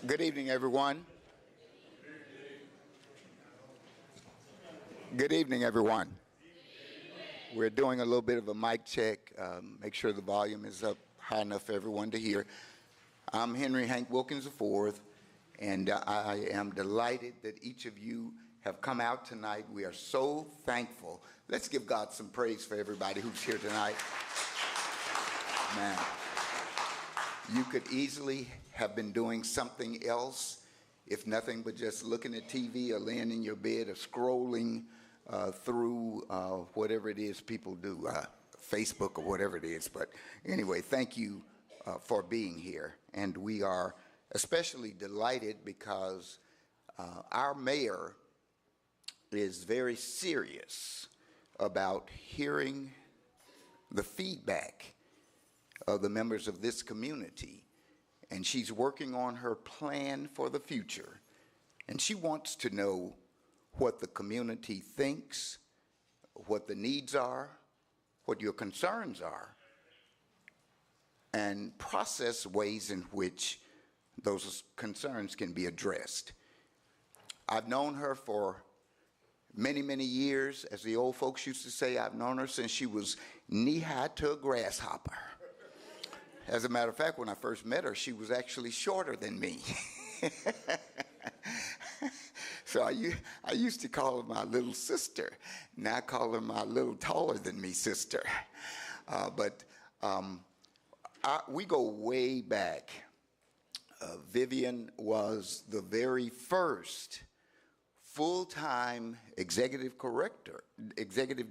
Good evening, everyone. Good evening, everyone. We're doing a little bit of a mic check. Make sure the volume is up high enough for everyone to hear. I'm Henry Hank Wilkins IV, and I am delighted that each of you have come out tonight. We are so thankful. Let's give God some praise for everybody who's here tonight. Man, you could easily have been doing something else, if nothing but just looking at TV or laying in your bed or scrolling through whatever it is people do, Facebook or whatever it is. But anyway, thank you for being here. And we are especially delighted because our mayor is very serious about hearing the feedback of the members of this community. And she's working on her plan for the future. And she wants to know what the community thinks, what the needs are, what your concerns are, and process ways in which those concerns can be addressed. I've known her for many, many years. As the old folks used to say, I've known her since she was knee-high to a grasshopper. As a matter of fact, when I first met her, she was actually shorter than me. So I used to call her my little sister. Now I call her my little taller than me sister. We go way back. Vivian was the very first full-time executive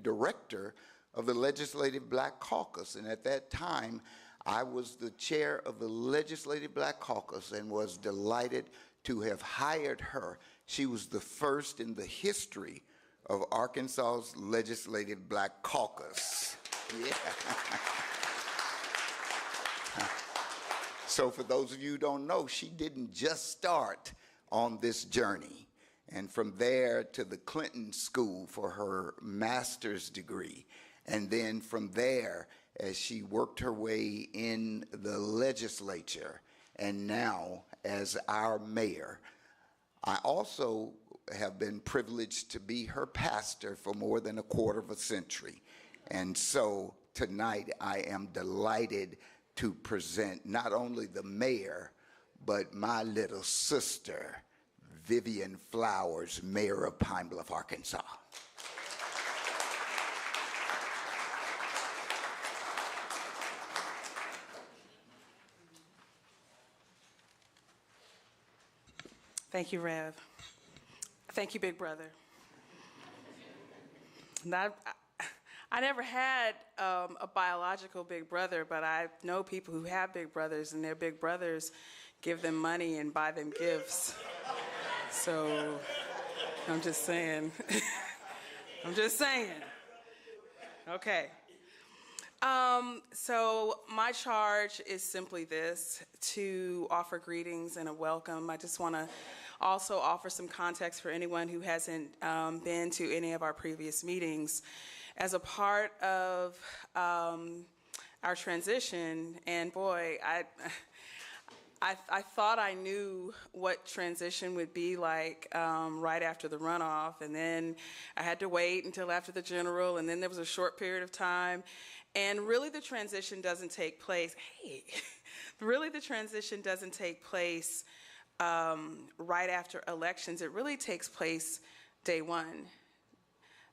director of the Legislative Black Caucus. And at that time, I was the chair of the Legislative Black Caucus and was delighted to have hired her. She was the first in the history of Arkansas's Legislative Black Caucus. Yeah. So for those of you who don't know, she didn't just start on this journey. And from there to the Clinton School for her master's degree. And then from there, as she worked her way in the legislature, and now as our mayor. I also have been privileged to be her pastor for more than a quarter of a century. And so tonight I am delighted to present not only the mayor, but my little sister, Vivian Flowers, mayor of Pine Bluff, Arkansas. Thank you, Rev. Thank you, Big Brother. Now, I never had a biological big brother, but I know people who have big brothers, and their big brothers give them money and buy them gifts. So I'm just saying. I'm just saying. Okay. So my charge is simply this, to offer greetings and a welcome. I just want to also offer some context for anyone who hasn't been to any of our previous meetings. As a part of our transition, and boy, I thought I knew what transition would be like right after the runoff, and then I had to wait until after the general, and then there was a short period of time. And really the transition doesn't take place, really the transition doesn't take place right after elections. It really takes place day one.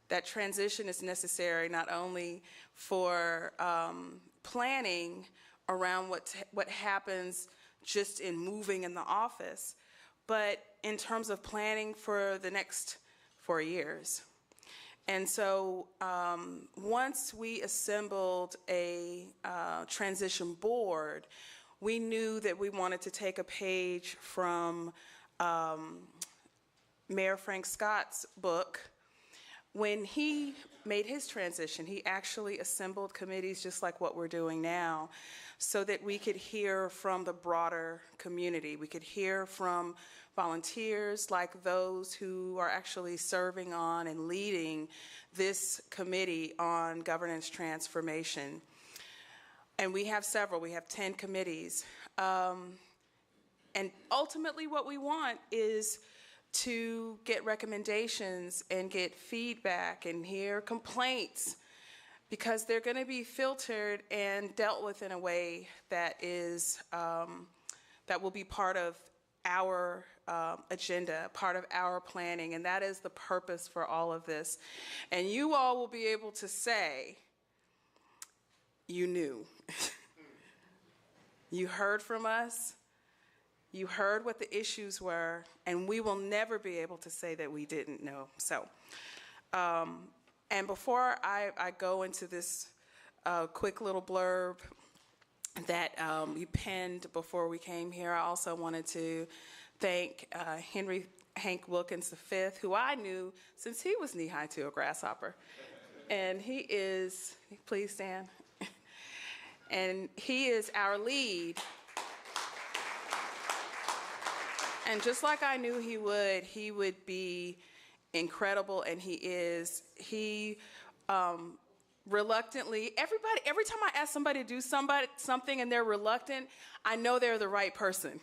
That transition is necessary not only for planning around what happens just in moving in the office, but in terms of planning for the next 4 years. And so once we assembled a transition board, we knew that we wanted to take a page from Mayor Frank Scott's book. When he made his transition, he actually assembled committees just like what we're doing now, so that we could hear from the broader community. We could hear from volunteers like those who are actually serving on and leading this committee on governance transformation. And we have several. We have 10 committees. And ultimately what we want is to get recommendations and get feedback and hear complaints, because they're going to be filtered and dealt with in a way that is that will be part of our agenda, part of our planning, and that is the purpose for all of this. And you all will be able to say, you knew. You heard from us, you heard what the issues were, and we will never be able to say that we didn't know. So, and before I go into this quick little blurb that you penned before we came here, I also wanted to thank Hank Wilkins V, who I knew since he was knee-high to a grasshopper. And he is, please stand. And he is our lead. And just like I knew he would be incredible, and he is. He reluctantly, every time I ask somebody to do something and they're reluctant, I know they're the right person.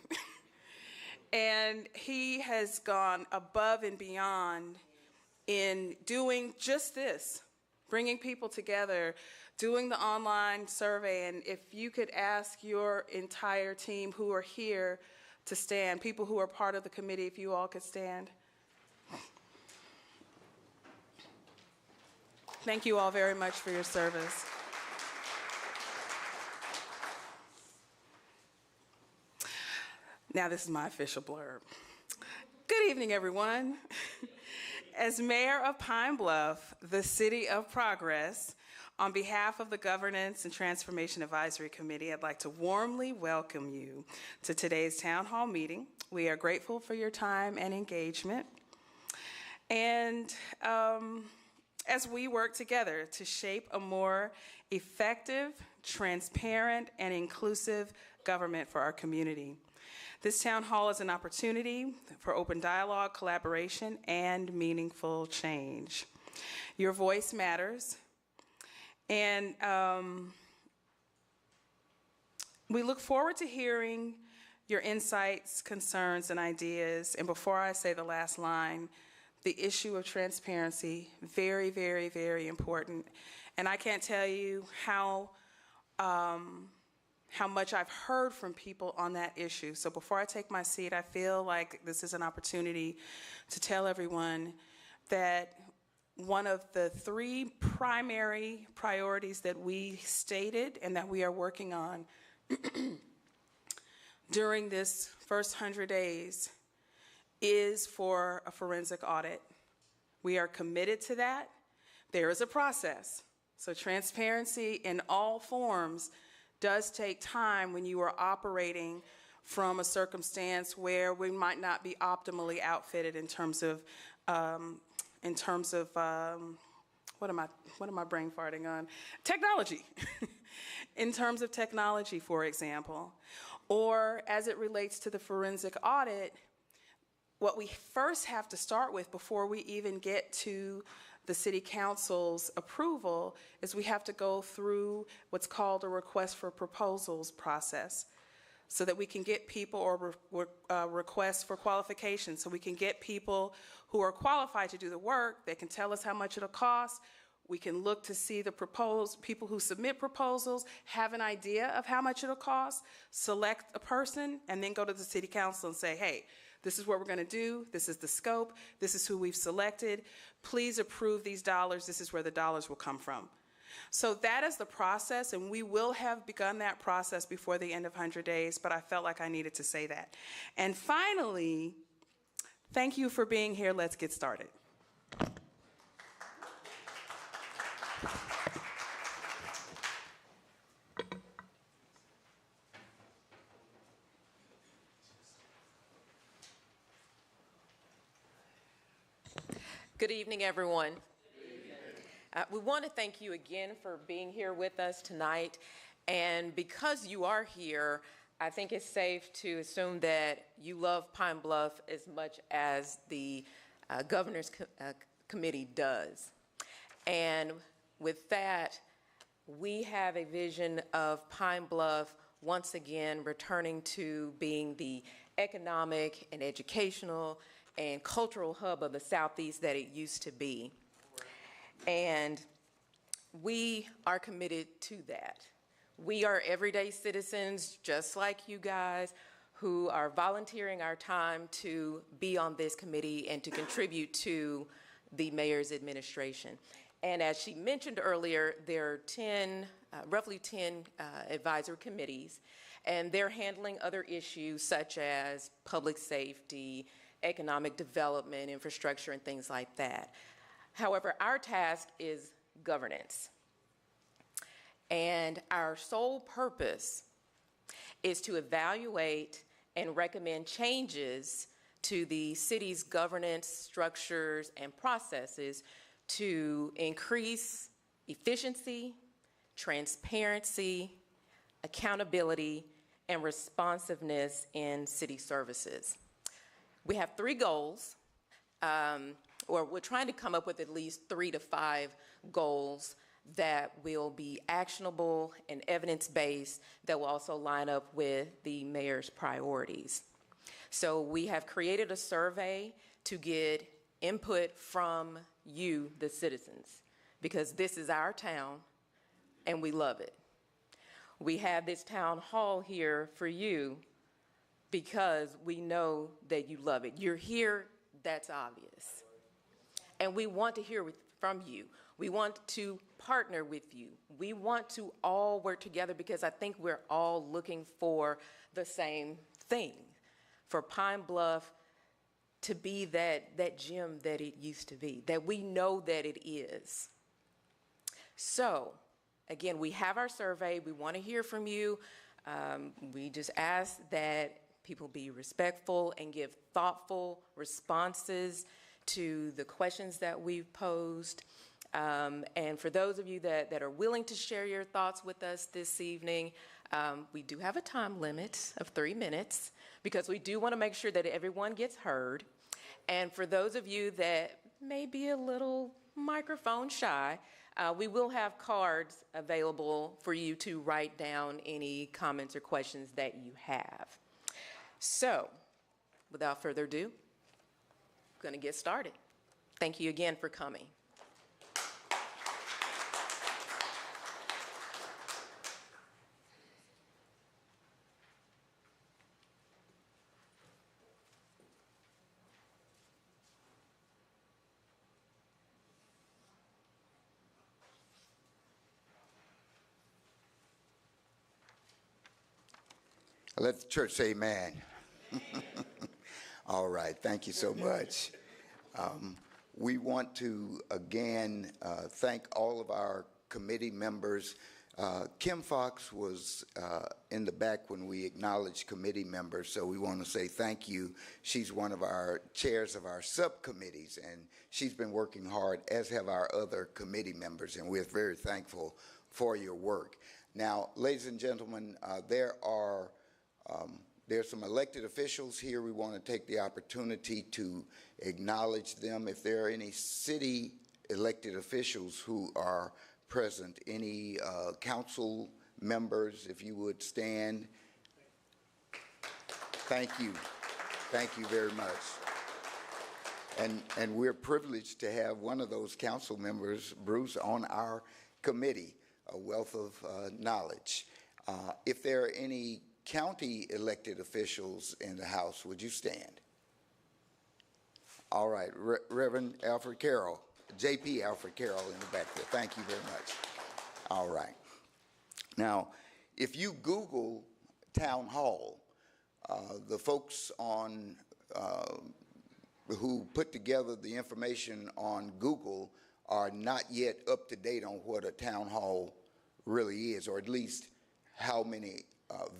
And he has gone above and beyond in doing just this, bringing people together, doing the online survey. And if you could ask your entire team who are here to stand, people who are part of the committee, if you all could stand. Thank you all very much for your service. Now this is my official blurb. Good evening, everyone. As mayor of Pine Bluff, the city of progress, on behalf of the Governance and Transformation Advisory Committee, I'd like to warmly welcome you to today's town hall meeting. We are grateful for your time and engagement. And as we work together to shape a more effective, transparent, and inclusive government for our community. This town hall is an opportunity for open dialogue, collaboration, and meaningful change. Your voice matters, and we look forward to hearing your insights, concerns, and ideas. And before I say the last line, the issue of transparency, very, very, very important. And I can't tell you how much I've heard from people on that issue. So before I take my seat, I feel like this is an opportunity to tell everyone that one of the 3 primary priorities that we stated and that we are working on during this first 100 days is for a forensic audit. We are committed to that. There is a process. So transparency in all forms does take time when you are operating from a circumstance where we might not be optimally outfitted in terms of what am I brain farting on? Technology. In terms of technology, for example, or as it relates to the forensic audit, what we first have to start with before we even get to the City Council's approval is we have to go through what's called a request for proposals process so that we can get people, or requests for qualifications, so we can get people who are qualified to do the work. They can tell us how much it'll cost. We can look to see the people who submit proposals, have an idea of how much it'll cost, select a person, and then go to the City Council and say, hey, this is what we're going to do. This is the scope. This is who we've selected. Please approve these dollars. This is where the dollars will come from. So that is the process, and we will have begun that process before the end of 100 days, but I felt like I needed to say that. And finally, thank you for being here. Let's get started. Good evening, everyone. We want to thank you again for being here with us tonight. And because you are here, I think it's safe to assume that you love Pine Bluff as much as the Governor's Committee does. And with that, we have a vision of Pine Bluff once again returning to being the economic and educational and cultural hub of the Southeast that it used to be. And we are committed to that. We are everyday citizens, just like you guys, who are volunteering our time to be on this committee and to contribute to the mayor's administration. And as she mentioned earlier, there are roughly 10 advisory committees, and they're handling other issues such as public safety, economic development, infrastructure, and things like that. However, our task is governance. And our sole purpose is to evaluate and recommend changes to the city's governance structures and processes to increase efficiency, transparency, accountability, and responsiveness in city services. We have 3 goals, or we're trying to come up with at least 3 to 5 goals that will be actionable and evidence-based, that will also line up with the mayor's priorities. So we have created a survey to get input from you, the citizens, because this is our town and we love it. We have this town hall here for you because we know that you love it. You're here, that's obvious. And we want to hear from you. We want to partner with you. We want to all work together because I think we're all looking for the same thing, for Pine Bluff to be that gym that it used to be, that we know that it is. So, again, we have our survey. We want to hear from you. We just ask that people be respectful and give thoughtful responses to the questions that we've posed. And for those of you that are willing to share your thoughts with us this evening, we do have a time limit of 3 minutes because we do want to make sure that everyone gets heard. And for those of you that may be a little microphone shy, we will have cards available for you to write down any comments or questions that you have. So, without further ado, I'm going to get started. Thank you again for coming. Let the church say amen. All right, thank you so much. We want to, again, thank all of our committee members. Kim Fox was in the back when we acknowledged committee members, so we want to say thank you. She's one of our chairs of our subcommittees, and she's been working hard, as have our other committee members, and we're very thankful for your work. Now, ladies and gentlemen, there's some elected officials here. We want to take the opportunity to acknowledge them. If there are any city elected officials who are present, any council members, if you would stand. Thank you. Thank you very much. And we're privileged to have one of those council members, Bruce, on our committee, a wealth of knowledge. If there are any county elected officials in the House, would you stand? All right, Reverend Alfred Carroll, J.P. Alfred Carroll in the back there. Thank you very much. All right. Now, if you Google Town Hall, the folks on who put together the information on Google are not yet up to date on what a town hall really is, or at least how many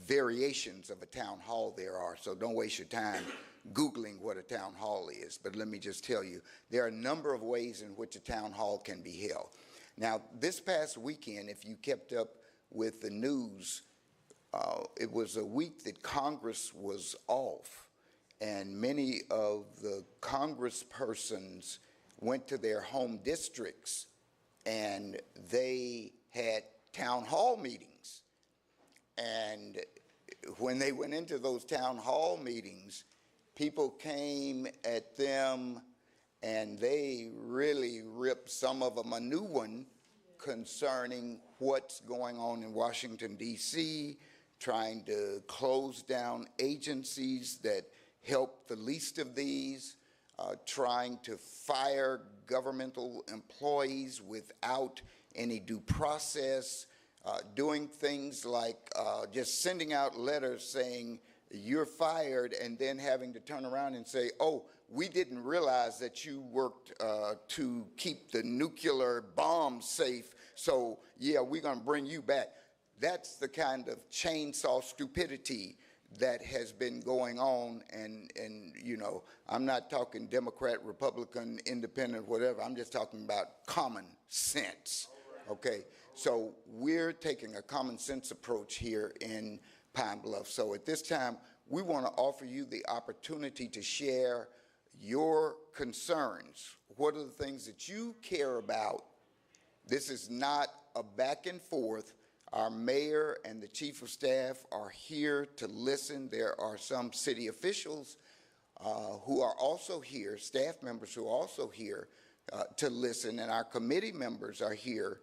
variations of a town hall there are. So don't waste your time Googling what a town hall is. But let me just tell you, there are a number of ways in which a town hall can be held. Now, this past weekend, if you kept up with the news, it was a week that Congress was off, and many of the congresspersons went to their home districts, and they had town hall meetings. And when they went into those town hall meetings, people came at them and they really ripped some of them a new one concerning what's going on in Washington, D.C., trying to close down agencies that help the least of these, trying to fire governmental employees without any due process, doing things like just sending out letters saying you're fired and then having to turn around and say, oh, we didn't realize that you worked to keep the nuclear bomb safe, so yeah, we're going to bring you back. That's the kind of chainsaw stupidity that has been going on, and you know, I'm not talking Democrat, Republican, Independent, whatever. I'm just talking about common sense, okay? So we're taking a common sense approach here in Pine Bluff. So at this time, we want to offer you the opportunity to share your concerns. What are the things that you care about? This is not a back and forth. Our mayor and the chief of staff are here to listen. There are some city officials who are also here, staff members who are also here to listen, and our committee members are here,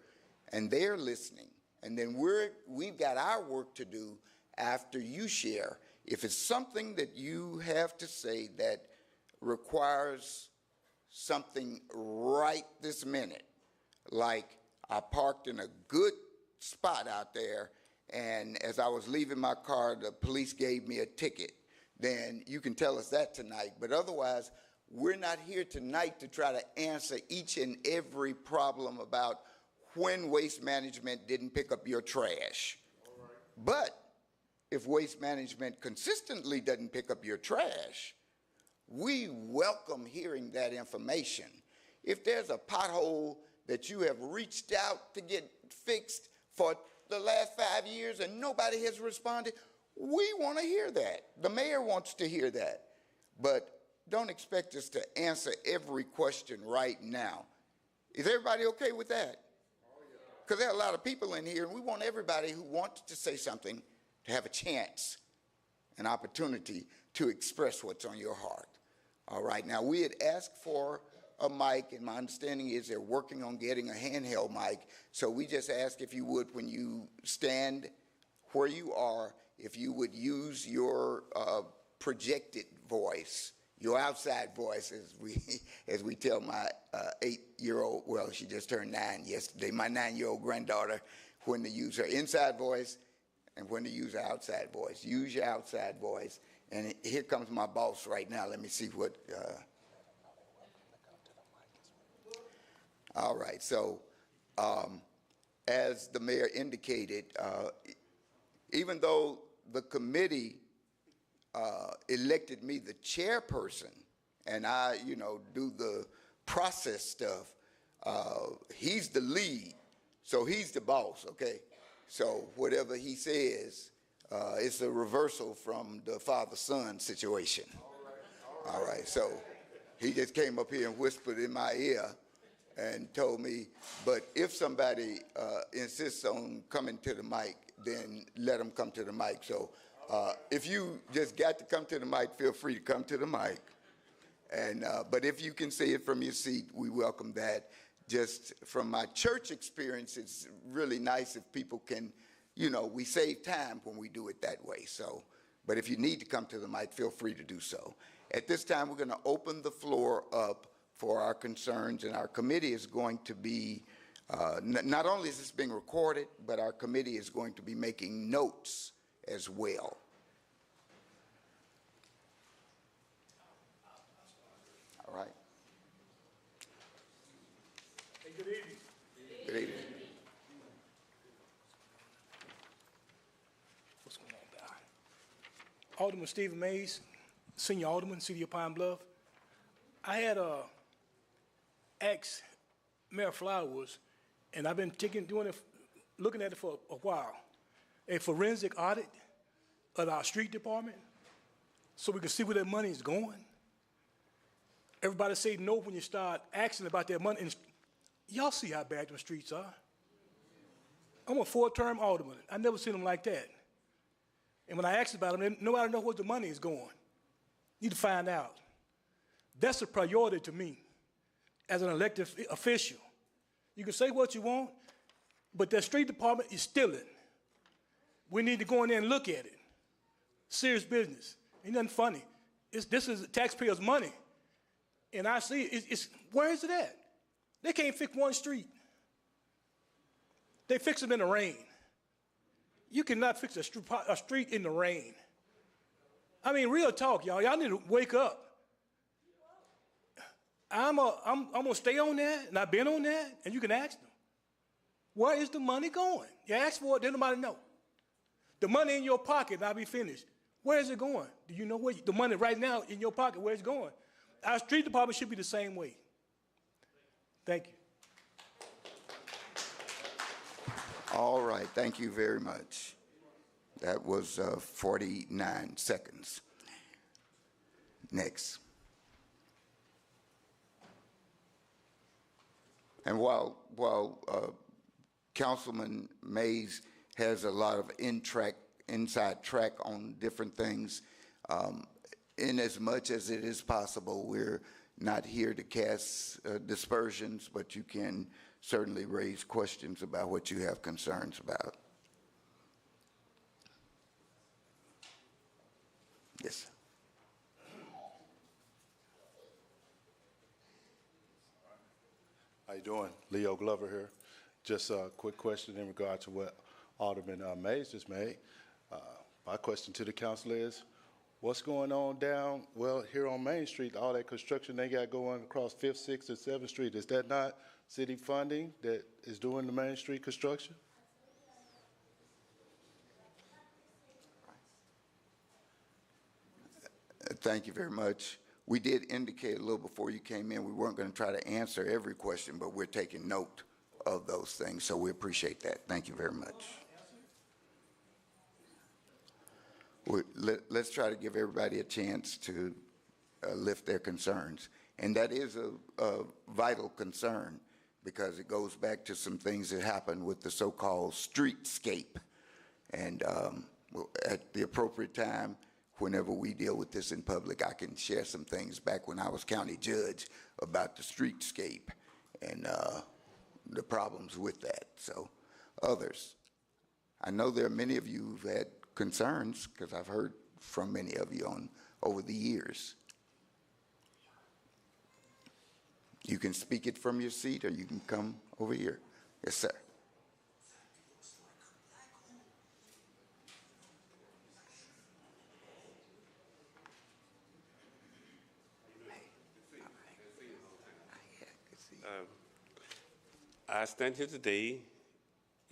and they're listening. And then we've got our work to do after you share. If it's something that you have to say that requires something right this minute, like I parked in a good spot out there, and as I was leaving my car, the police gave me a ticket, then you can tell us that tonight. But otherwise, we're not here tonight to try to answer each and every problem about when Waste Management didn't pick up your trash. All right. But if Waste Management consistently doesn't pick up your trash, we welcome hearing that information. If there's a pothole that you have reached out to get fixed for the last 5 years and nobody has responded, we want to hear that. The mayor wants to hear that. But don't expect us to answer every question right now. Is everybody okay with that? Because there are a lot of people in here, and we want everybody who wants to say something to have a chance, an opportunity to express what's on your heart. All right, now we had asked for a mic, and my understanding is they're working on getting a handheld mic. So we just ask if you would, when you stand where you are, if you would use your projected voice, your outside voice, as we tell my 8-year-old, well, she just turned 9 yesterday, my 9-year-old granddaughter, when to use her inside voice and when to use her outside voice. Use your outside voice. And here comes my boss right now. Let me see what. All right. So as the mayor indicated, even though the committee elected me the chairperson and I, you know, do the process stuff, he's the lead. So he's the boss, okay? So whatever he says, it's a reversal from the father-son situation. All right, so he just came up here and whispered in my ear and told me, but if somebody insists on coming to the mic, then let them come to the mic. So if you just got to come to the mic, feel free to come to the mic. And but if you can say it from your seat, we welcome that. Just from my church experience, it's really nice if people can, you know, we save time when we do it that way. So, but if you need to come to the mic, feel free to do so. At this time, we're going to open the floor up for our concerns, and our committee is going to be, not only is this being recorded, but our committee is going to be making notes as well. All right. Hey, good evening. Good evening. What's going on, Barry? Alderman Stephen Mays, Senior Alderman, City of Pine Bluff. I had asked Mayor Flowers, and I've been looking at it for a while, a forensic audit of our street department so we can see where that money is going. Everybody say no when you start asking about that money. And y'all see how bad the streets are. I'm a 4-term alderman. I never seen them like that. And when I asked about them, nobody knows where the money is going. Need to find out. That's a priority to me as an elected official. You can say what you want, but that street department is stealing. We need to go in there and look at it. Serious business. Ain't nothing funny. This is taxpayers' money. And I see where is it at? They can't fix one street. They fix them in the rain. You cannot fix a street in the rain. I mean, real talk, y'all. Y'all need to wake up. I'm gonna stay on that, and I've been on that, and you can ask them. Where is the money going? You ask for it, then nobody know. The money in your pocket, and I'll be finished. Where is it going? Do you know where the money right now in your pocket, where it's going? Our street department should be the same way. Thank you. All right, thank you very much. That was 49 seconds. Next. And while Councilman Mays has a lot of inside track on different things, in as much as it is possible, we're not here to cast dispersions, but you can certainly raise questions about what you have concerns about. Yes. How you doing? Leo Glover here. Just a quick question in regard to what Alderman Mays just made. My question to the council is, what's going on down, well, here on Main Street, all that construction they got going across 5th, 6th, and 7th Street, is that not city funding that is doing the Main Street construction? Thank you very much. We did indicate a little before you came in, we weren't going to try to answer every question, but we're taking note of those things, so we appreciate that. Thank you very much. Let's try to give everybody a chance to lift their concerns. And that is a vital concern because it goes back to some things that happened with the so-called streetscape. And at the appropriate time, whenever we deal with this in public, I can share some things back when I was county judge about the streetscape and the problems with that. So others, I know there are many of you who've had concerns because I've heard from many of you over the years. You can speak it from your seat or you can come over here. Yes, sir. I stand here today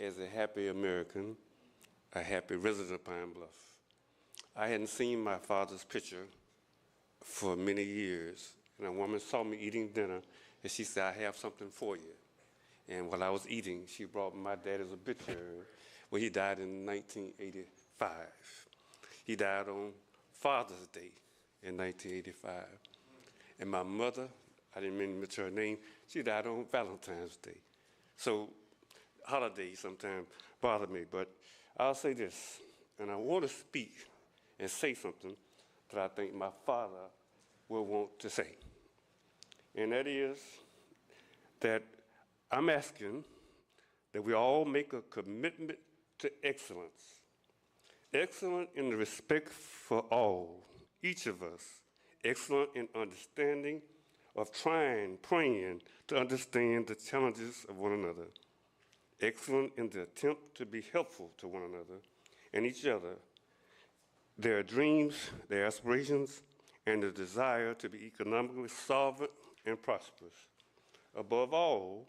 as a happy American, a happy resident of Pine Bluff. I hadn't seen my father's picture for many years, and a woman saw me eating dinner, and she said, "I have something for you." And while I was eating, she brought my daddy's obituary. Well, he died in 1985. He died on Father's Day in 1985. And my mother, I didn't mean to mention her name, she died on Valentine's Day. So holidays sometimes bother me, but I'll say this, and I want to speak and say something that I think my father will want to say. And that is that I'm asking that we all make a commitment to excellence. Excellent in the respect for all, each of us. Excellent in understanding of praying to understand the challenges of one another. Excellent in the attempt to be helpful to one another and each other. Their dreams, their aspirations, and the desire to be economically solvent and prosperous. Above all,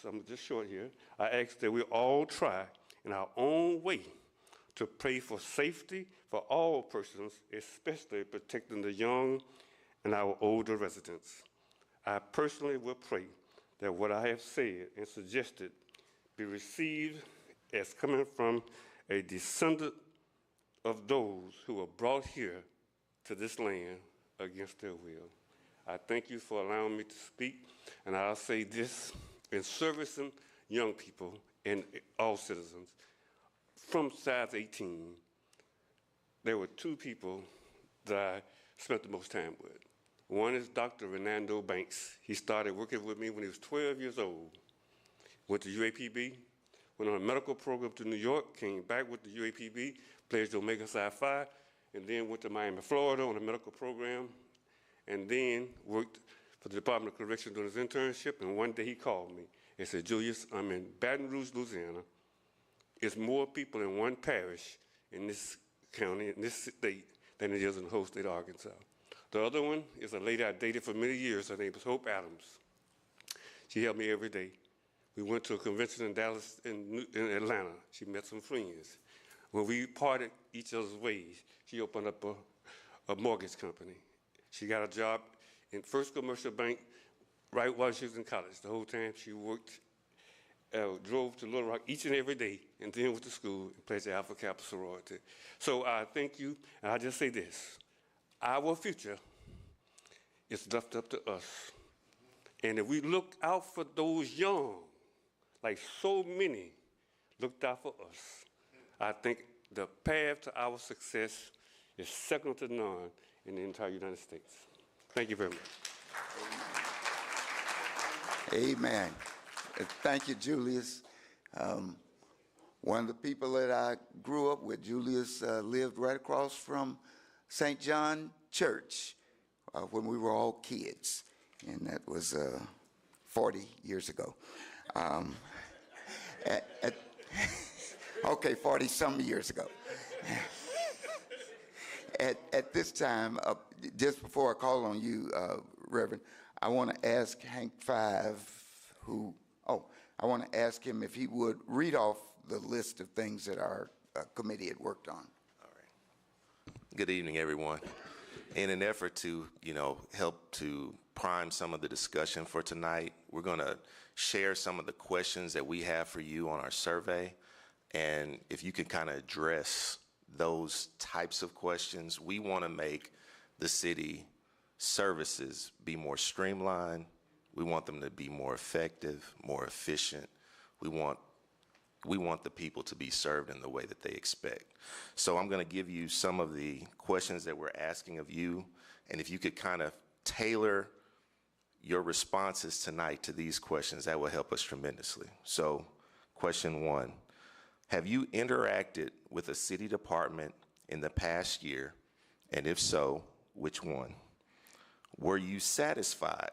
I'm just short here, I ask that we all try in our own way to pray for safety for all persons, especially protecting the young and our older residents. I personally will pray that what I have said and suggested be received as coming from a descendant of those who were brought here to this land against their will. I thank you for allowing me to speak, and I'll say this in servicing young people and all citizens. From size 18, there were two people that I spent the most time with. One is Dr. Renando Banks. He started working with me when he was 12 years old. Went to UAPB, went on a medical program to New York, came back with the UAPB, pledged Omega Psi Phi, and then went to Miami, Florida on a medical program, and then worked for the Department of Corrections doing his internship. And one day he called me and said, Julius, I'm in Baton Rouge, Louisiana. It's more people in one parish in this county, in this state, than it is in the whole state of Arkansas. The other one is a lady I dated for many years. Her name is Hope Adams. She helped me every day. We went to a convention in Dallas, in Atlanta. She met some friends. When we parted each other's ways, she opened up a mortgage company. She got a job in First Commercial Bank right while she was in college. The whole time she worked, drove to Little Rock each and every day, and then went to school and pledged the Alpha Kappa sorority. So I thank you, and I just say this. Our future is left up to us. And if we look out for those young, like so many looked out for us, I think the path to our success is second to none in the entire United States. Thank you very much. Amen. Thank you, Julius. One of the people that I grew up with, Julius, lived right across from St. John Church when we were all kids, and that was 40 years ago. Okay, 40-some years ago. At this time, just before I call on you, Reverend, I want to ask Hank Five, I want to ask him if he would read off the list of things that our committee had worked on. All right. Good evening, everyone. In an effort to, help to prime some of the discussion for tonight, we're going to share some of the questions that we have for you on our survey. And if you can kind of address those types of questions, we want to make the city services be more streamlined. We want them to be more effective, more efficient. We want the people to be served in the way that they expect. So I'm going to give you some of the questions that we're asking of you, and if you could kind of tailor your responses tonight to these questions, that will help us tremendously. So question 1, have you interacted with a city department in the past year, and if so, which one? Were you satisfied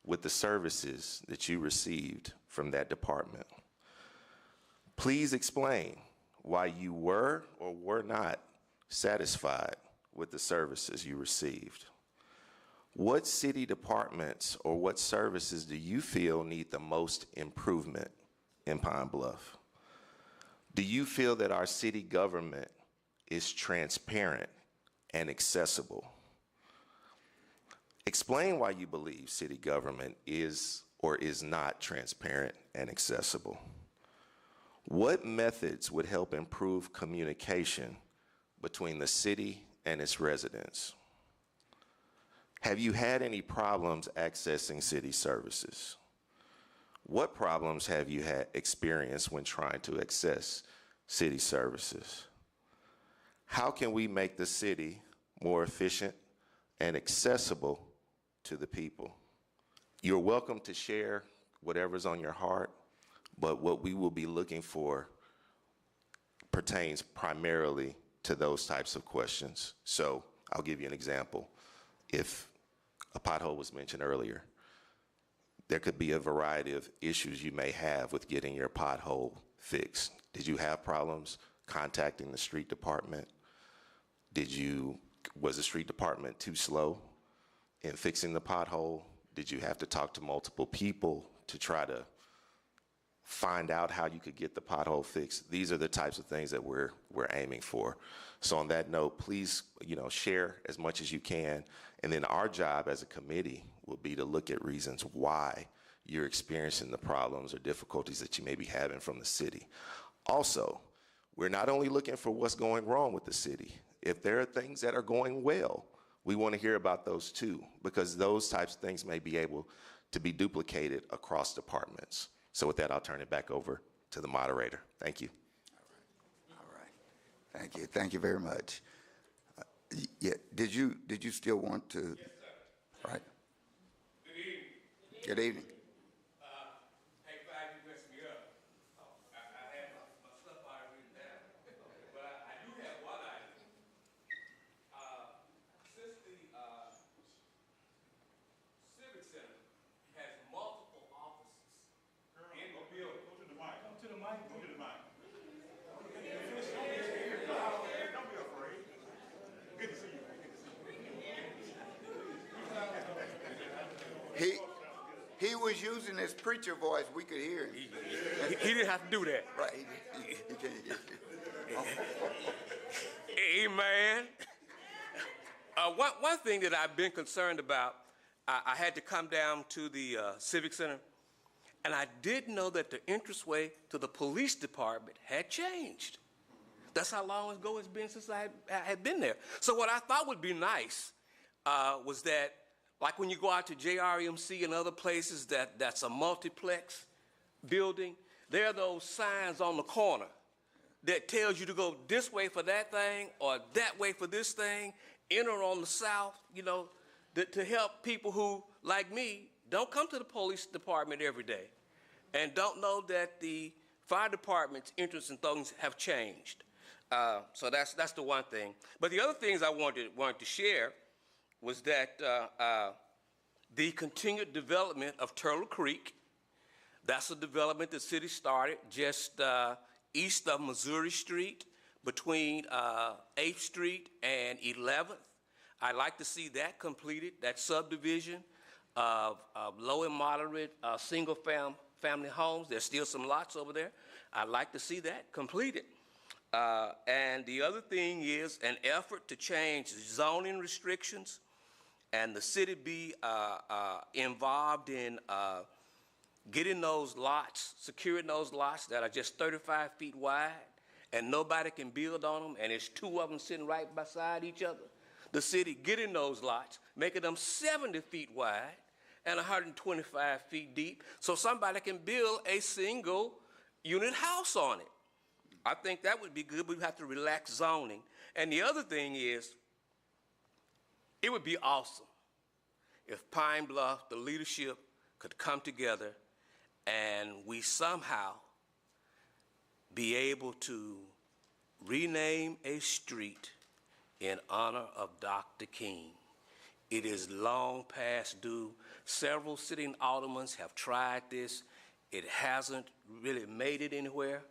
with the services that you received from that department? Please explain why you were or were not satisfied with the services you received. What city departments or what services do you feel need the most improvement in Pine Bluff? Do you feel that our city government is transparent and accessible? Explain why you believe city government is or is not transparent and accessible. What methods would help improve communication between the city and its residents? Have you had any problems accessing city services? What problems have you had experienced when trying to access city services? How can we make the city more efficient and accessible to the people? You're welcome to share whatever's on your heart, but what we will be looking for pertains primarily to those types of questions. So I'll give you an example. If a pothole was mentioned earlier, there could be a variety of issues you may have with getting your pothole fixed. Did you have problems contacting the street department? Was the street department too slow in fixing the pothole? Did you have to talk to multiple people to try to find out how you could get the pothole fixed? These are the types of things that we're aiming for. So on that note, please, share as much as you can. And then our job as a committee will be to look at reasons why you're experiencing the problems or difficulties that you may be having from the city. Also, we're not only looking for what's going wrong with the city. If there are things that are going well, we want to hear about those too, because those types of things may be able to be duplicated across departments. So with that, I'll turn it back over to the moderator. Thank you. All right. Thank you. Thank you very much. Yeah, did you still want to? Yes, sir. Right. Good evening. Good evening. Hey, glad you messed me up. I had my stuff already written down. But I do have one item. Since the Civic Center has multiple offices in the building. Go to the mic. Come to the mic. Go to the mic. Don't be afraid. Good to see you. He was using his preacher voice. We could hear him. He didn't have to do that. Right. He can't get you. Amen. One thing that I've been concerned about, I had to come down to the Civic Center, and I didn't know that the entranceway to the police department had changed. That's how long ago it's been since I had been there. So what I thought would be nice was that, like when you go out to JRMC and other places that's a multiplex building, there are those signs on the corner that tells you to go this way for that thing or that way for this thing, enter on the south, you know, to help people who, like me, don't come to the police department every day and don't know that the fire department's interests and things have changed. So that's the one thing. But the other things I wanted to share was that the continued development of Turtle Creek, that's a development the city started just east of Missouri Street between 8th Street and 11th. I'd like to see that completed, that subdivision of low and moderate single family homes. There's still some lots over there. I'd like to see that completed. And the other thing is an effort to change zoning restrictions and the city be involved in getting those lots, securing those lots that are just 35 feet wide and nobody can build on them, and there's two of them sitting right beside each other. The city getting those lots, making them 70 feet wide and 125 feet deep so somebody can build a single unit house on it. I think that would be good. We'd have to relax zoning. And the other thing is, it would be awesome if Pine Bluff, the leadership, could come together and we somehow be able to rename a street in honor of Dr. King. It is long past due. Several sitting aldermen have tried this. It hasn't really made it anywhere.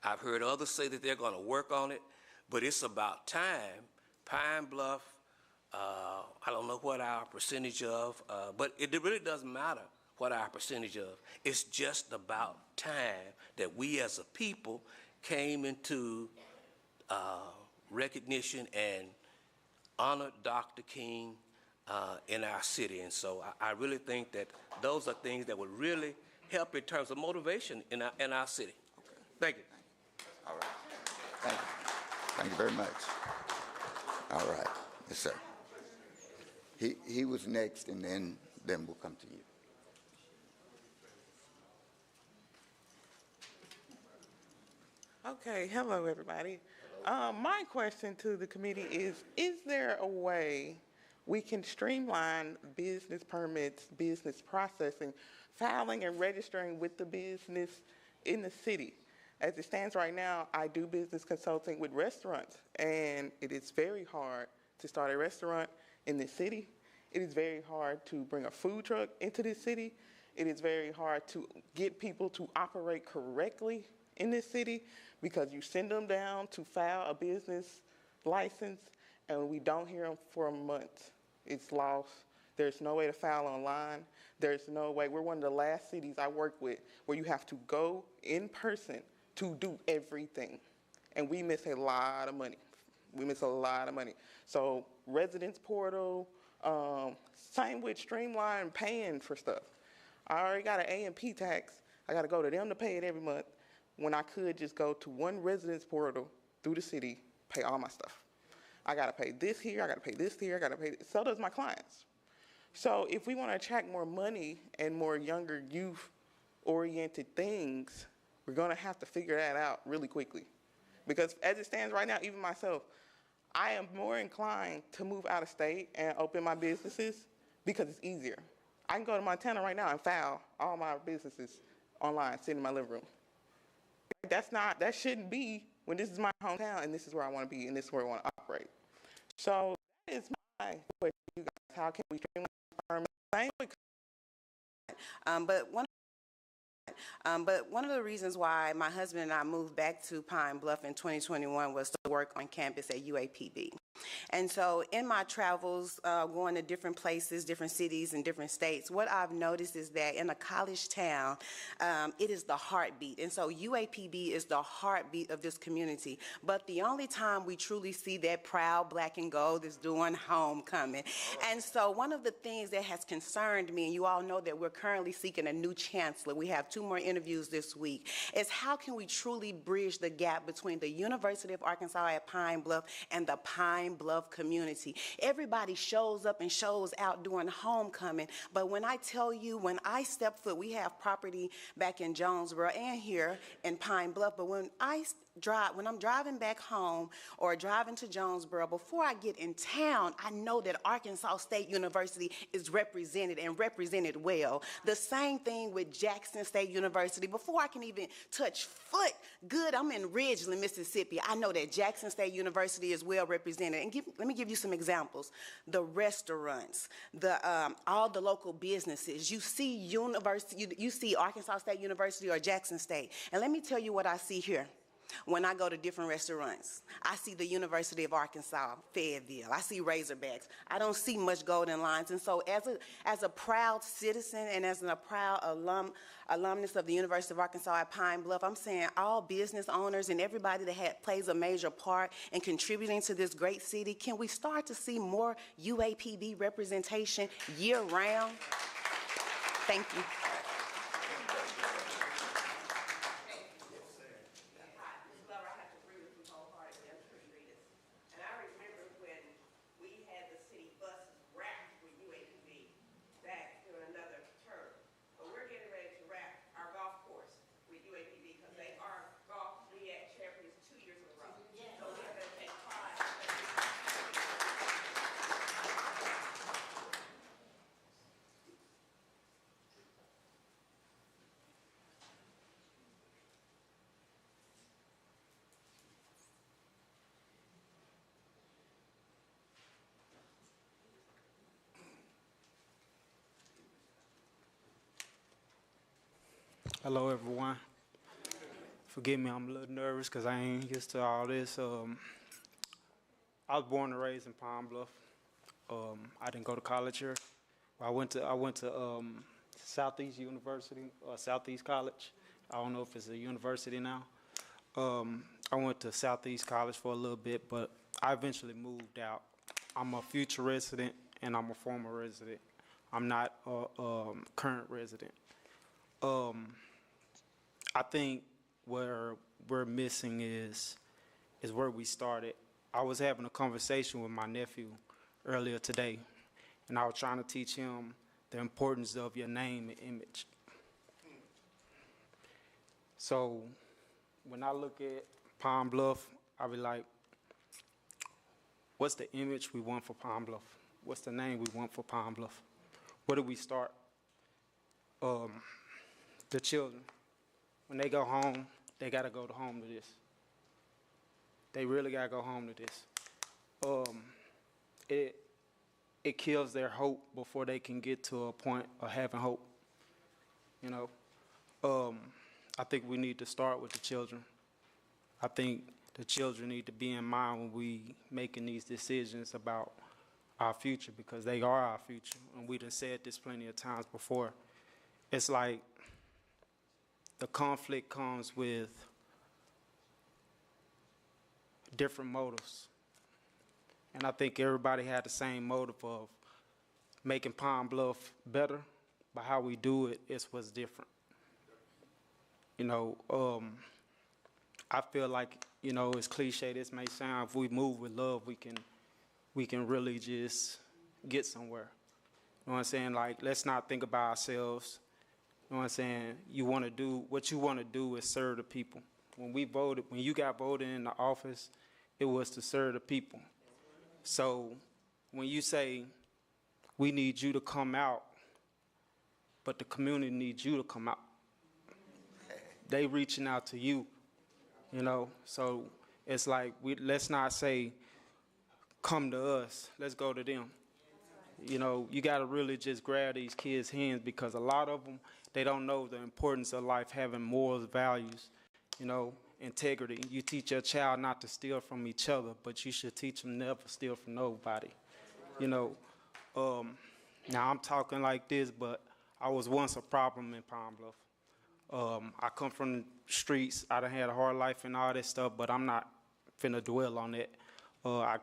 I've heard others say that they're going to work on it, but it's about time. Pine Bluff, I don't know what our percentage of, but it really doesn't matter what our percentage of. It's just about time that we as a people came into recognition and honored Dr. King in our city. And so I really think that those are things that would really help in terms of motivation in our city. Okay. Thank you. All right. Thank you. Thank you very much. All right. Yes, sir. He was next, and then we'll come to you. Okay, hello everybody. My question to the committee is there a way we can streamline business permits, business processing, filing and registering with the business in the city? As it stands right now, I do business consulting with restaurants, and it is very hard to start a restaurant in this city. It is very hard to bring a food truck into this city. It is very hard to get people to operate correctly in this city because you send them down to file a business license and we don't hear them for a month. It's lost. There's no way to file online. There's no way. We're one of the last cities I work with where you have to go in person to do everything. And we miss a lot of money. We miss a lot of money. So residence portal, same with streamline paying for stuff. I already got an A&P tax. I got to go to them to pay it every month when I could just go to one residence portal through the city, pay all my stuff. I got to pay this here, I got to pay this here, I got to pay this. So does my clients. So if we want to attract more money and more younger youth-oriented things, we're going to have to figure that out really quickly. Because as it stands right now, even myself, I am more inclined to move out of state and open my businesses because it's easier. I can go to Montana right now and file all my businesses online, sitting in my living room. That shouldn't be when this is my hometown and this is where I want to be and this is where I want to operate. So that is my question to you guys. How can we streamline permits? Same with But one of the reasons why my husband and I moved back to Pine Bluff in 2021 was to work on campus at UAPB. And so in my travels, going to different places, different cities, and different states, what I've noticed is that in a college town, it is the heartbeat. And so UAPB is the heartbeat of this community. But the only time we truly see that proud black and gold is during homecoming. And so one of the things that has concerned me, and you all know that we're currently seeking a new chancellor, we have 2 more interviews this week, is how can we truly bridge the gap between the University of Arkansas at Pine Bluff and the Pine Bluff community. Everybody shows up and shows out during homecoming, but when I tell you, when I step foot, we have property back in Jonesboro and here in Pine Bluff, but when I'm driving back home or driving to Jonesboro, before I get in town, I know that Arkansas State University is represented and represented well. The same thing with Jackson State University. Before I can even touch foot, good, I'm in Ridgeland, Mississippi. I know that Jackson State University is well represented. And let me give you some examples. The restaurants, all the local businesses. You see you see Arkansas State University or Jackson State. And let me tell you what I see here. When I go to different restaurants, I see the University of Arkansas, Fayetteville. I see Razorbacks. I don't see much golden lines. And so as a proud citizen and as a proud alumnus of the University of Arkansas at Pine Bluff, I'm saying all business owners and everybody that plays a major part in contributing to this great city, can we start to see more UAPB representation year-round? Thank you. Hello, everyone. Forgive me, I'm a little nervous because I ain't used to all this. I was born and raised in Pine Bluff. I didn't go to college here. I went to Southeast University or Southeast College. I don't know if it's a university now. I went to Southeast College for a little bit, but I eventually moved out. I'm a future resident and I'm a former resident. I'm not a current resident. I think where we're missing is where we started. I was having a conversation with my nephew earlier today, and I was trying to teach him the importance of your name and image. So when I look at Pine Bluff, I be like, what's the image we want for Pine Bluff? What's the name we want for Pine Bluff? Where do we start? The children, when they go home, they got to go home to this. They really got to go home to this. It kills their hope before they can get to a point of having hope. You know, I think we need to start with the children. I think the children need to be in mind when we making these decisions about our future, because they are our future. And we done said this plenty of times before. It's like the conflict comes with different motives. And I think everybody had the same motive of making Pine Bluff better, but how we do it is what's different. You know, I feel like, you know, as cliche this may sound, if we move with love, we can really just get somewhere. You know what I'm saying? Like, let's not think about ourselves. You know what I'm saying? What you want to do is serve the people. When you got voted in the office, it was to serve the people. So when you say we need you to come out, but the community needs you to come out, they reaching out to you, you know. So it's like let's not say come to us, let's go to them. You know, you got to really just grab these kids' hands because a lot of them, they don't know the importance of life having morals, values, you know, integrity. You teach your child not to steal from each other, but you should teach them never steal from nobody. You know, now I'm talking like this, but I was once a problem in Pine Bluff. I come from the streets. I done had a hard life and all that stuff, but I'm not finna dwell on that. I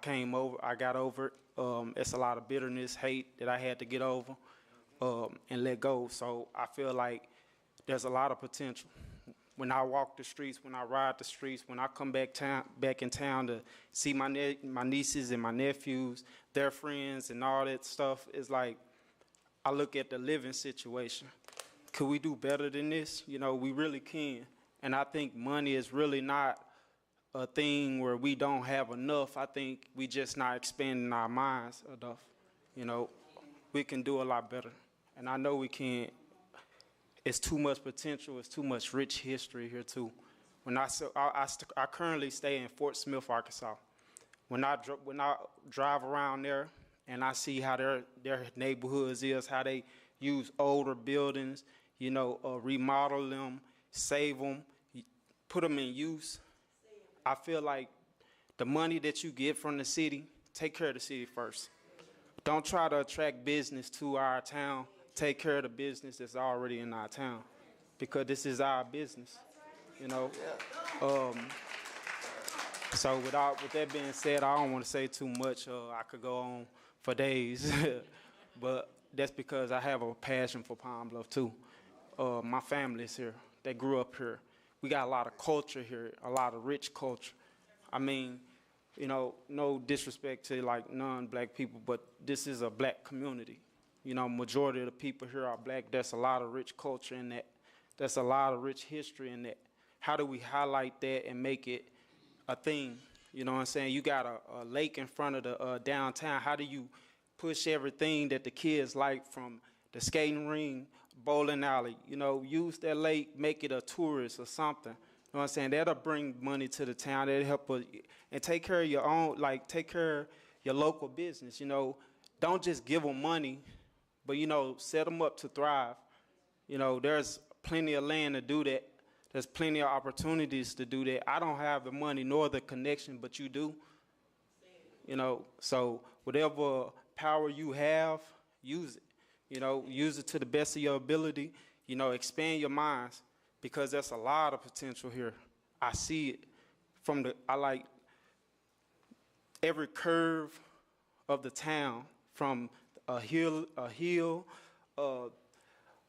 got over it. It's a lot of bitterness, hate that I had to get over and let go. So I feel like there's a lot of potential. When I walk the streets, when I ride the streets, when I come back in town to see my nieces and my nephews, their friends and all that stuff, it's like I look at the living situation. Could we do better than this? You know, we really can. And I think money is really not a thing where we don't have enough. I think we just not expanding our minds enough. You know, we can do a lot better. And I know we can. It's too much potential. It's too much rich history here too. I currently stay in Fort Smith, Arkansas. When I drive around there and I see how their neighborhoods is, how they use older buildings, you know, remodel them, save them, put them in use. I feel like the money that you get from the city, take care of the city first. Don't try to attract business to our town. Take care of the business that's already in our town, because this is our business, you know. So with that being said, I don't want to say too much. I could go on for days, but that's because I have a passion for Pine Bluff too. My family's here. They grew up here. We got a lot of culture here, a lot of rich culture. I mean, you know, no disrespect to like non-black people, but this is a black community. You know, majority of the people here are black. There's a lot of rich culture in that. There's a lot of rich history in that. How do we highlight that and make it a thing? You know what I'm saying? You got a lake in front of the downtown. How do you push everything that the kids like, from the skating ring, bowling alley, you know, use that lake, make it a tourist or something. You know what I'm saying? That'll bring money to the town. That'll help us. And take care of your own, like take care of your local business, you know. Don't just give them money, but, you know, set them up to thrive. You know, there's plenty of land to do that. There's plenty of opportunities to do that. I don't have the money nor the connection, but you do. You know, so whatever power you have, use it. You know, use it to the best of your ability. You know, expand your minds, because there's a lot of potential here. I see it I like every curve of the town, from a hill,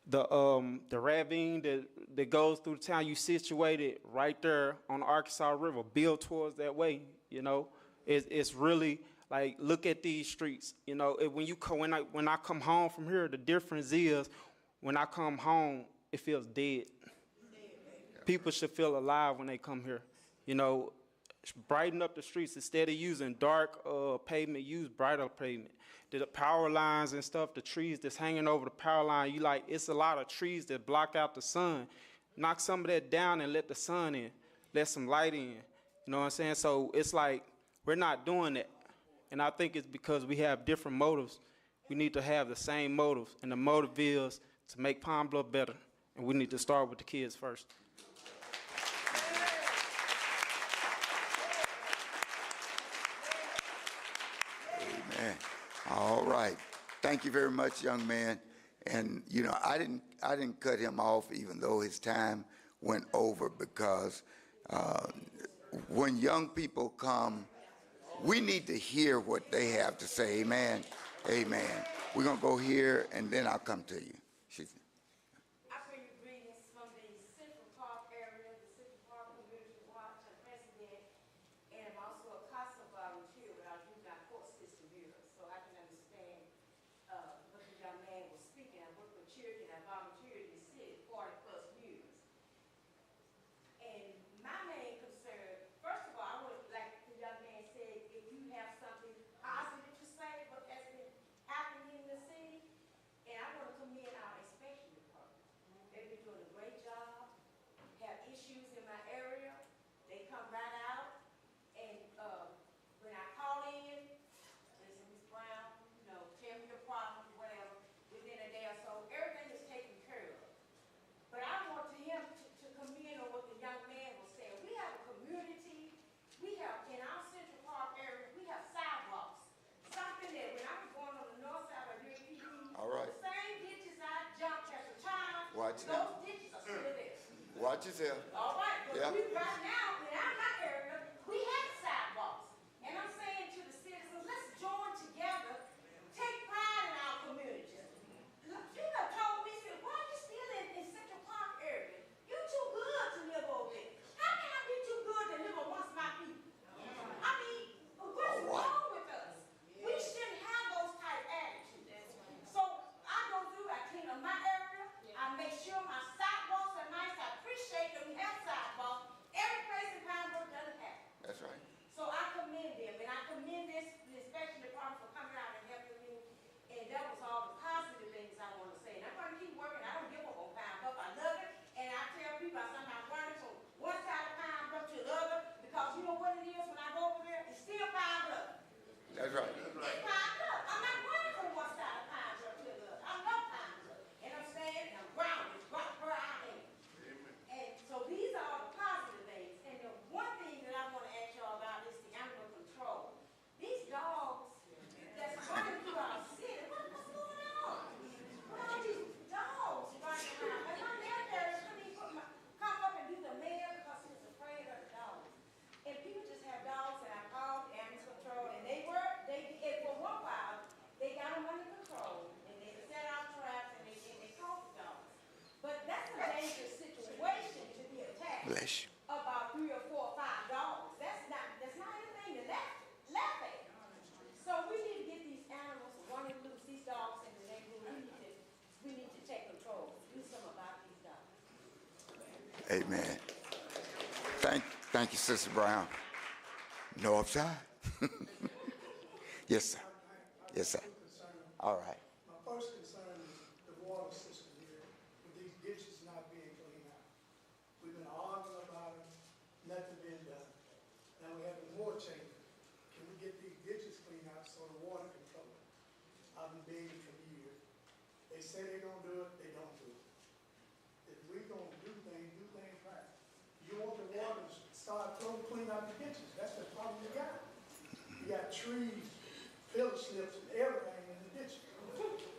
the ravine that goes through the town. You situated right there on the Arkansas River. Build towards that way. You know, it's really like, look at these streets. You know, when I come home from here, the difference is when I come home, it feels dead. People should feel alive when they come here. You know, brighten up the streets. Instead of using dark pavement, use brighter pavement. The power lines and stuff, the trees that's hanging over the power line, it's a lot of trees that block out the sun. Knock some of that down and let the sun in. Let some light in. You know what I'm saying? So it's like, we're not doing that. And I think it's because we have different motives. We need to have the same motives. And the motive is to make Pine Bluff better. And we need to start with the kids first. Amen. All right. Thank you very much, young man. And, you know, I didn't cut him off even though his time went over, because when young people come, we need to hear what they have to say. Amen. Amen. We're going to go here, and then I'll come to you. I bring you greetings from the Central Park area, the Central Park Community Watch and President, and I'm also a CASA volunteer, but I do not court system here, so I can understand what the young man was speaking. I work with children, I volunteered in the city 40+ years. And my main concern, first of all, I would, like the young man said, if you have something, I Watch yourself. All right, but Yeah. right now, in my area, we have sidewalks. And I'm saying to the citizens, let's join together, take pride in our communities. Look, you have told me, said, why are you still in Central Park area? You too good to live over there. How can I be too good to live amongst my people? I mean, what's wrong with us? We shouldn't have those type attitudes. So I go through, I clean up my area, I make sure my sidewalks are nice. I appreciate that we have sidewalks. Every place in Pinebrook doesn't have it. That's right. So I commend them, and I commend the inspection department for coming out and helping me. And that was all the positive things I want to say. And I'm going to keep working. I don't give up on Pinebrook. I love it. And I tell people I sometimes running from one side of Pinebrook to the other, because you know what it is when I go over there? It's still Pinebrook. That's right. It's Pinebrook. I'm not running from one side of Pinebrook to the other. I love Pinebrook. And I'm saying I'm grounded right where I am. And so these are all the positive things. And the one thing that I want to ask y'all about is the animal control. These dogs that's running through our city, what's going on? What are these dogs running around? And my nephew couldn't even come up and do the mail because he was afraid of the dogs. And people just have dogs, and I called animal control, and for one while, they got them under control, and they set out traps, and they caught the dogs. But that's a dangerous situation to be attacked. Bless you. About 3 or 4 or 5 dogs. That's not anything to laugh at. So we need to get these animals running loose, these dogs in the neighborhood. We need to take control. Do something about these dogs. Amen. Thank you, Sister Brown. No upside? Yes, sir. Yes, sir. All right. My first concern is the water system here, with these ditches not being cleaned out. We've been arguing about it, nothing being done. Now we're having more changes. Can we get these ditches cleaned out so the water can flow? I've been begging for years. They say they're gonna do it, they don't do it. If we're gonna do things right. You want the water to start flowing, clean out the ditches. That's the problem you got. You got trees, pillar slips, and everything in the ditch.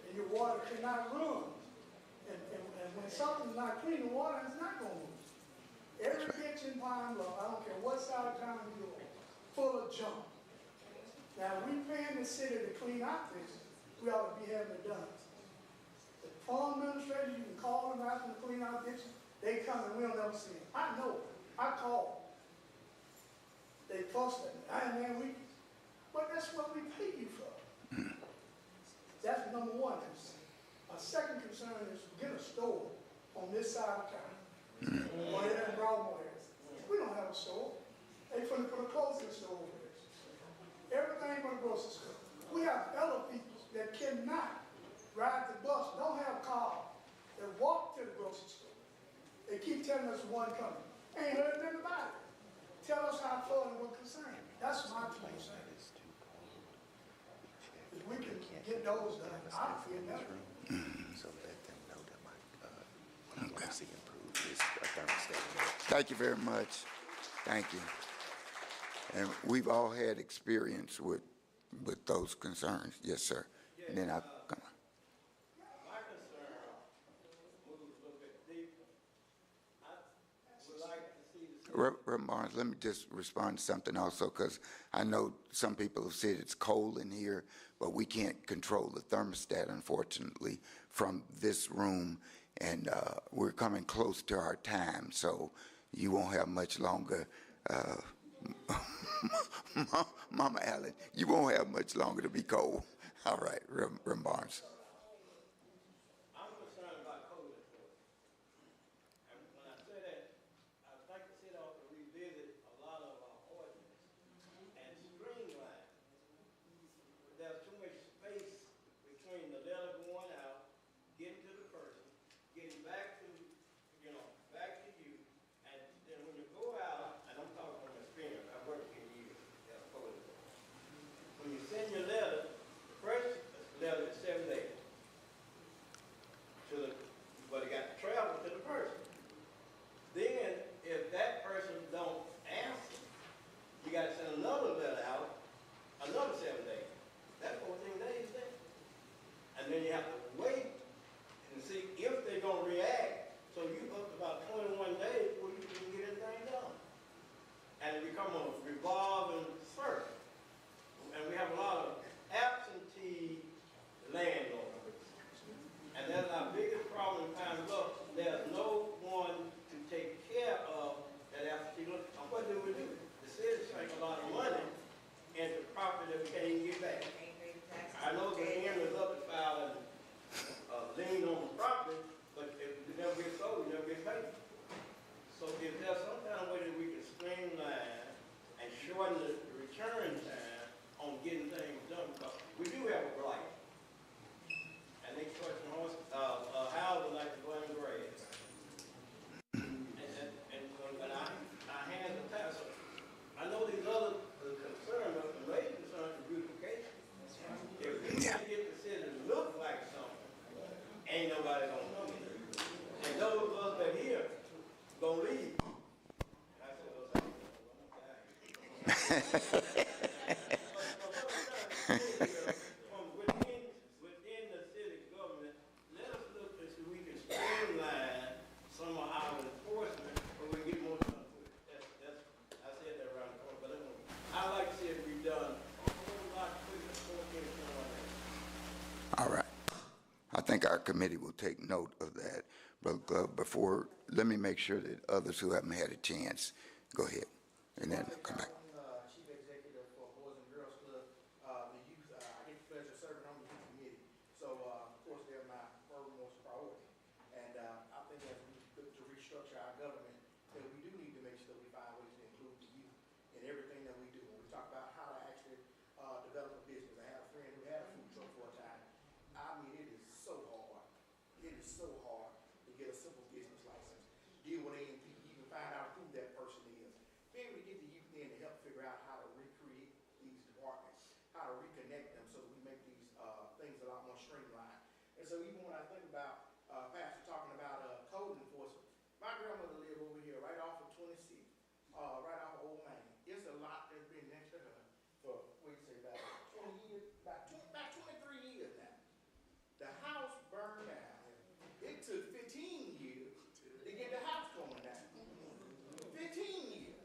And your water cannot run. And when something's not clean, the water is not going to run. Every ditch in Pine Bluff, I don't care what side of town you go, full of junk. Now, we paying the city to clean out this, we ought to be having it done. The farm administrators, you can call them out to clean out ditches, they come and we'll never see them. I know, I call. They fuss at me. But that's what we pay you for. That's number one concern. My second concern is get a store on this side of town. Or in Broadmoor area. We don't have a store. They finna put a clothing store over there. Everything but a grocery store. We have elder people that cannot ride the bus, don't have cars, that walk to the grocery store. They keep telling us one coming. Ain't heard nothing about it. Tell us how far and what concern. That's my two concern. If we can get those done, I feel better. So let them know that what I want to see improved is a thermostat. Thank you very much. Thank you. And we've all had experience with those concerns. Yes, sir. And then come on. My concern moves a little bit deeper. I would like to see the Reverend Barnes, let me just respond to something also, because I know some people have said it's cold in here, but we can't control the thermostat, unfortunately, from this room, and we're coming close to our time, so you won't have much longer. Mama Allen, you won't have much longer to be cold. All right, Reverend Barnes. I'm concerned about code enforcement. And when I say that, I would like the city ought to revisit a lot of our ordinances and streamline. There's too much space between the letter going out, getting to the person, getting back to, back to you, and then when you go out, and I'm talking from experience, I worked 10 years as a code enforcement. When you send your letter, the first letter is 7 days. Within the city government, let us look and see if we can streamline some of our enforcement, or we get more done with it. I said that around the corner, but anyway, I like to see it be done a whole lot quicker, before it gets going on. All right. I think our committee will take note of that. Brother Glove, let me make sure that others who haven't had a chance, go ahead, and then come back. Chief Executive for Boys and Girls Club, the youth, I get the pleasure of serving on the youth committee. So, of course, they're my foremost priority. And I think as we look to restructure our government, that we do need to make sure we find ways to include the youth in everything that we do. When we talk about how to actually develop a business, I had a friend who had a food truck for a time. I mean, it is so hard. It is so hard to get a simple business license, deal with A&P, even find out who that person is. Be able to get the youth in to help figure out how to recreate these departments, how to reconnect them so that we make these things a lot more streamlined. And so even when I think about Pastor talking about code enforcement, my grandmother lived over here right off of 26, right off of Old Main. It's a lot that's been next to her for, what do you say, about 20 years, about 23 years now. The house burned down. It took 15 years to get the house going down. 15 years.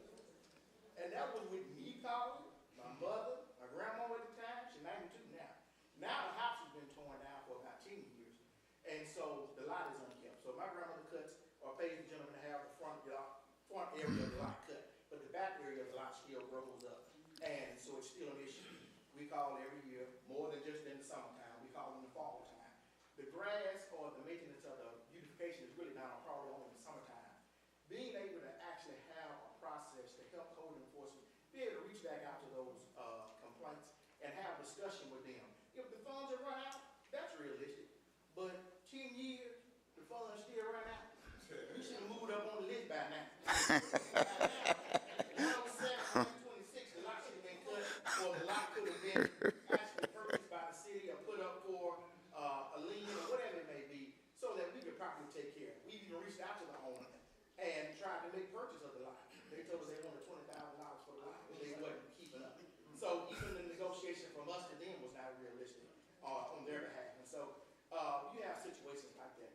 And that was with me calling, my mother, my grandma at the time, she's 92 now. Now the house has been torn down for about 10 years. And so the lot is unkept. So my grandmother cuts or pays the gentleman to have the front area of the lot cut. But the back area of the lot still grows up. And so it's still an issue. We call every year, more than just in the summertime, we call in the fall time. The grass or the maintenance of the beautification is really not probably only in the summertime. Being able to actually have a process to help code enforcement, be able to reach back out to those complaints and have discussion with them. If the funds are run out, that's realistic. But 10 years, the funds still run out. We should have moved up on the list by now. By now, 107, 126, the lot should have been cut, or the lot could have been actually purchased by the city or put up for a lien or whatever it may be, so that we could properly take care of it. We even reached out to the owner and tried to make purchase of the lot. They told us they wanted $20,000 for the lot, but they wasn't keeping up. So even the negotiation from us to them was not realistic on their behalf. And so you have situations like that.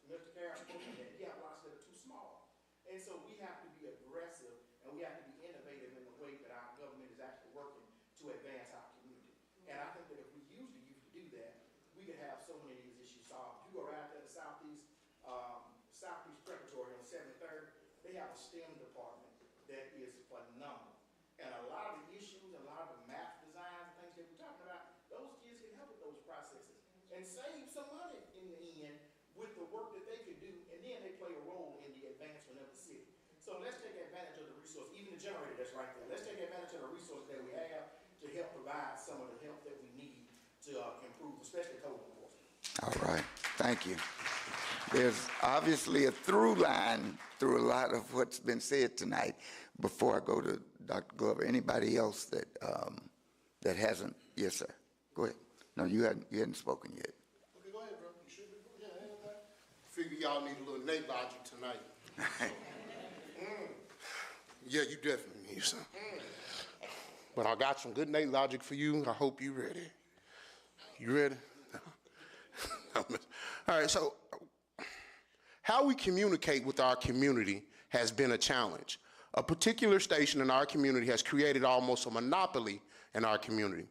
Mr. Carroll spoke of that. You have lots that are too small. And so we have to be aggressive and we have to be innovative in the way that our government is actually working to advance our community. And I think that if we use the youth to do that, we could have so many of these issues solved. You go around to the Southeast Preparatory on 73rd, they have a STEM department that is phenomenal. And a lot of the issues, a lot of the math designs and things that we're talking about, those kids can help with those processes and save some money in the end with the work that they can do, and then they play a role in the advancement of the city. So let's take advantage of the resource, even the generator that's right there. Let's take advantage of the resources that we have to help provide some of the help that we need to improve, especially code enforcement. All right, thank you. There's obviously a through line through a lot of what's been said tonight. Before I go to Dr. Glover, anybody else that that hasn't? Yes, sir. Go ahead. No, you hadn't spoken yet. Okay, go ahead, bro. You should be. Yeah, figure y'all need a little Nate logic tonight. Yeah, you definitely need some. But I got some good Nate logic for you. I hope you ready. You ready? All right, so how we communicate with our community has been a challenge. A particular station in our community has created almost a monopoly in our community.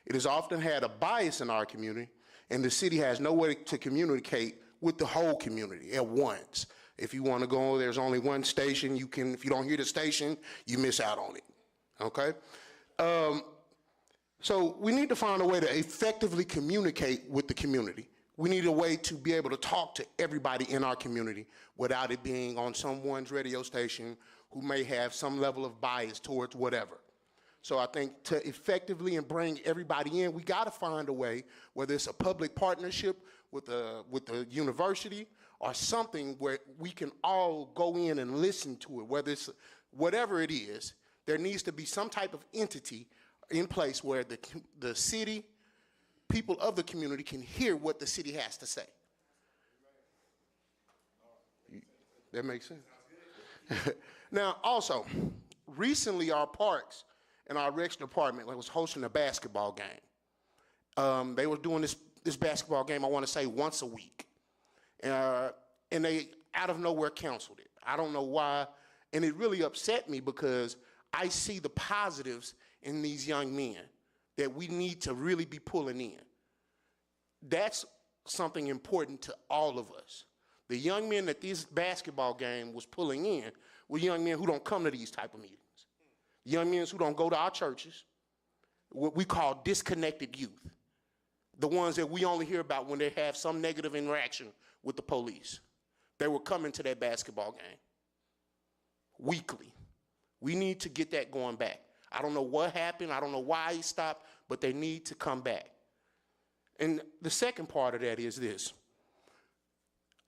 It has often had a bias in our community, and the city has no way to communicate with the whole community at once. If you want to go, there's only one station. You can, if you don't hear the station, you miss out on it, okay? So we need to find a way to effectively communicate with the community. We need a way to be able to talk to everybody in our community without it being on someone's radio station who may have some level of bias towards whatever. So I think to effectively and bring everybody in, we got to find a way, whether it's a public partnership with the university or something where we can all go in and listen to it, whether it's whatever it is, there needs to be some type of entity in place where the city, people of the community can hear what the city has to say. That makes sense? Now, also, recently our parks and our rec department was hosting a basketball game. They were doing this basketball game, I want to say, once a week. And they, out of nowhere, canceled it. I don't know why. And it really upset me because I see the positives in these young men that we need to really be pulling in. That's something important to all of us. The young men that this basketball game was pulling in were young men who don't come to these type of meetings. Young men who don't go to our churches, what we call disconnected youth. The ones that we only hear about when they have some negative interaction with the police. They were coming to that basketball game weekly. We need to get that going back. I don't know what happened. I don't know why he stopped, but they need to come back. And the second part of that is this.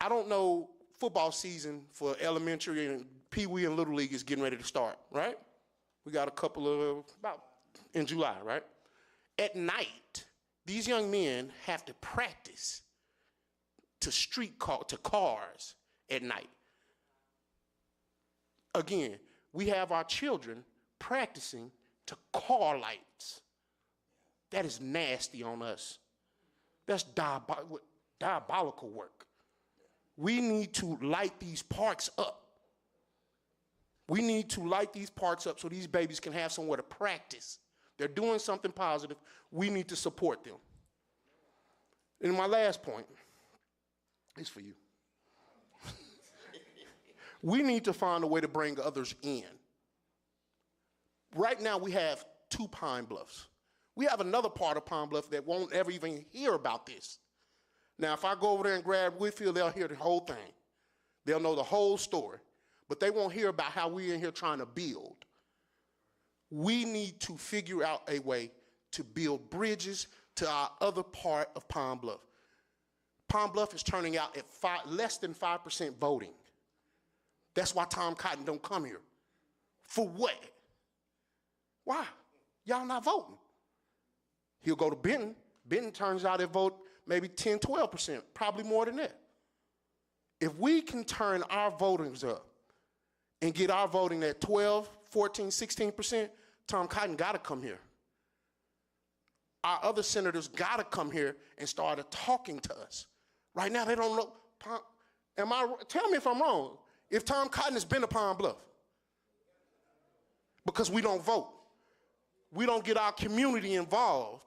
I don't know, football season for elementary and Pee Wee and Little League is getting ready to start, right? We got a couple of, about in July, right? At night, these young men have to practice to cars at night. Again, we have our children practicing to car lights. That is nasty on us. That's diabolical work. We need to light these parks up. We need to light these parks up so these babies can have somewhere to practice. They're doing something positive. We need to support them. And my last point is for you. We need to find a way to bring others in. Right now we have 2 Pine Bluffs. We have another part of Pine Bluff that won't ever even hear about this. Now, if I go over there and grab Whitfield, they'll hear the whole thing. They'll know the whole story. But they won't hear about how we're in here trying to build. We need to figure out a way to build bridges to our other part of Pine Bluff. Pine Bluff is turning out at less than 5% voting. That's why Tom Cotton don't come here. For what? Why? Y'all not voting. He'll go to Benton. Benton turns out to vote maybe 10, 12%, probably more than that. If we can turn our votings up and get our voting at 12, 14, 16%, Tom Cotton got to come here. Our other senators got to come here and start talking to us. Right now, they don't know. Tell me if I'm wrong. If Tom Cotton has been to Pine Bluff, because we don't vote. We don't get our community involved.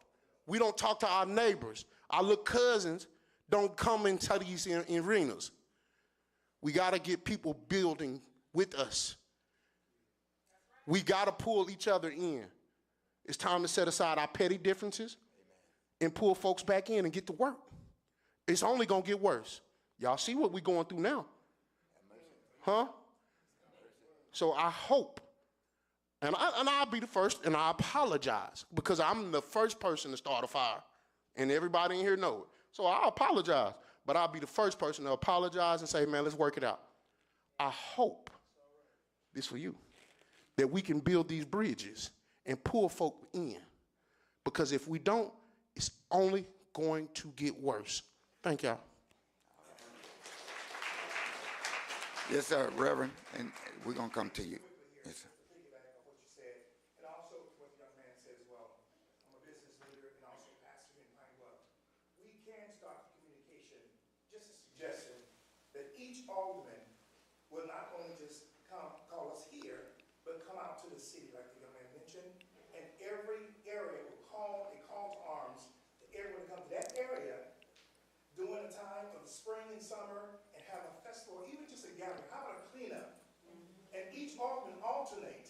We don't talk to our neighbors. Our little cousins don't come into these arenas. We got to get people building with us. We got to pull each other in. It's time to set aside our petty differences and pull folks back in and get to work. It's only going to get worse. Y'all see what we're going through now. Huh? So I hope, and I'll be the first, and I apologize, because I'm the first person to start a fire, and everybody in here know it. So I apologize, but I'll be the first person to apologize and say, man, let's work it out. I hope, this for you, that we can build these bridges and pull folk in, because if we don't, it's only going to get worse. Thank y'all. Yes, sir, Reverend, and we're going to come to you. Yes, sir. Piggyback on what you said, and also what the young man said as well. I'm a business leader and also pastor in Pine Bluff. We can start the communication, just a suggestion, that each alderman will not only just call us here, but come out to the city, like the young man mentioned, and every area will call to arms to everyone to come to that area during the time of the spring and summer, and have a festival, even just a gathering. How about a cleanup? And each alderman alternate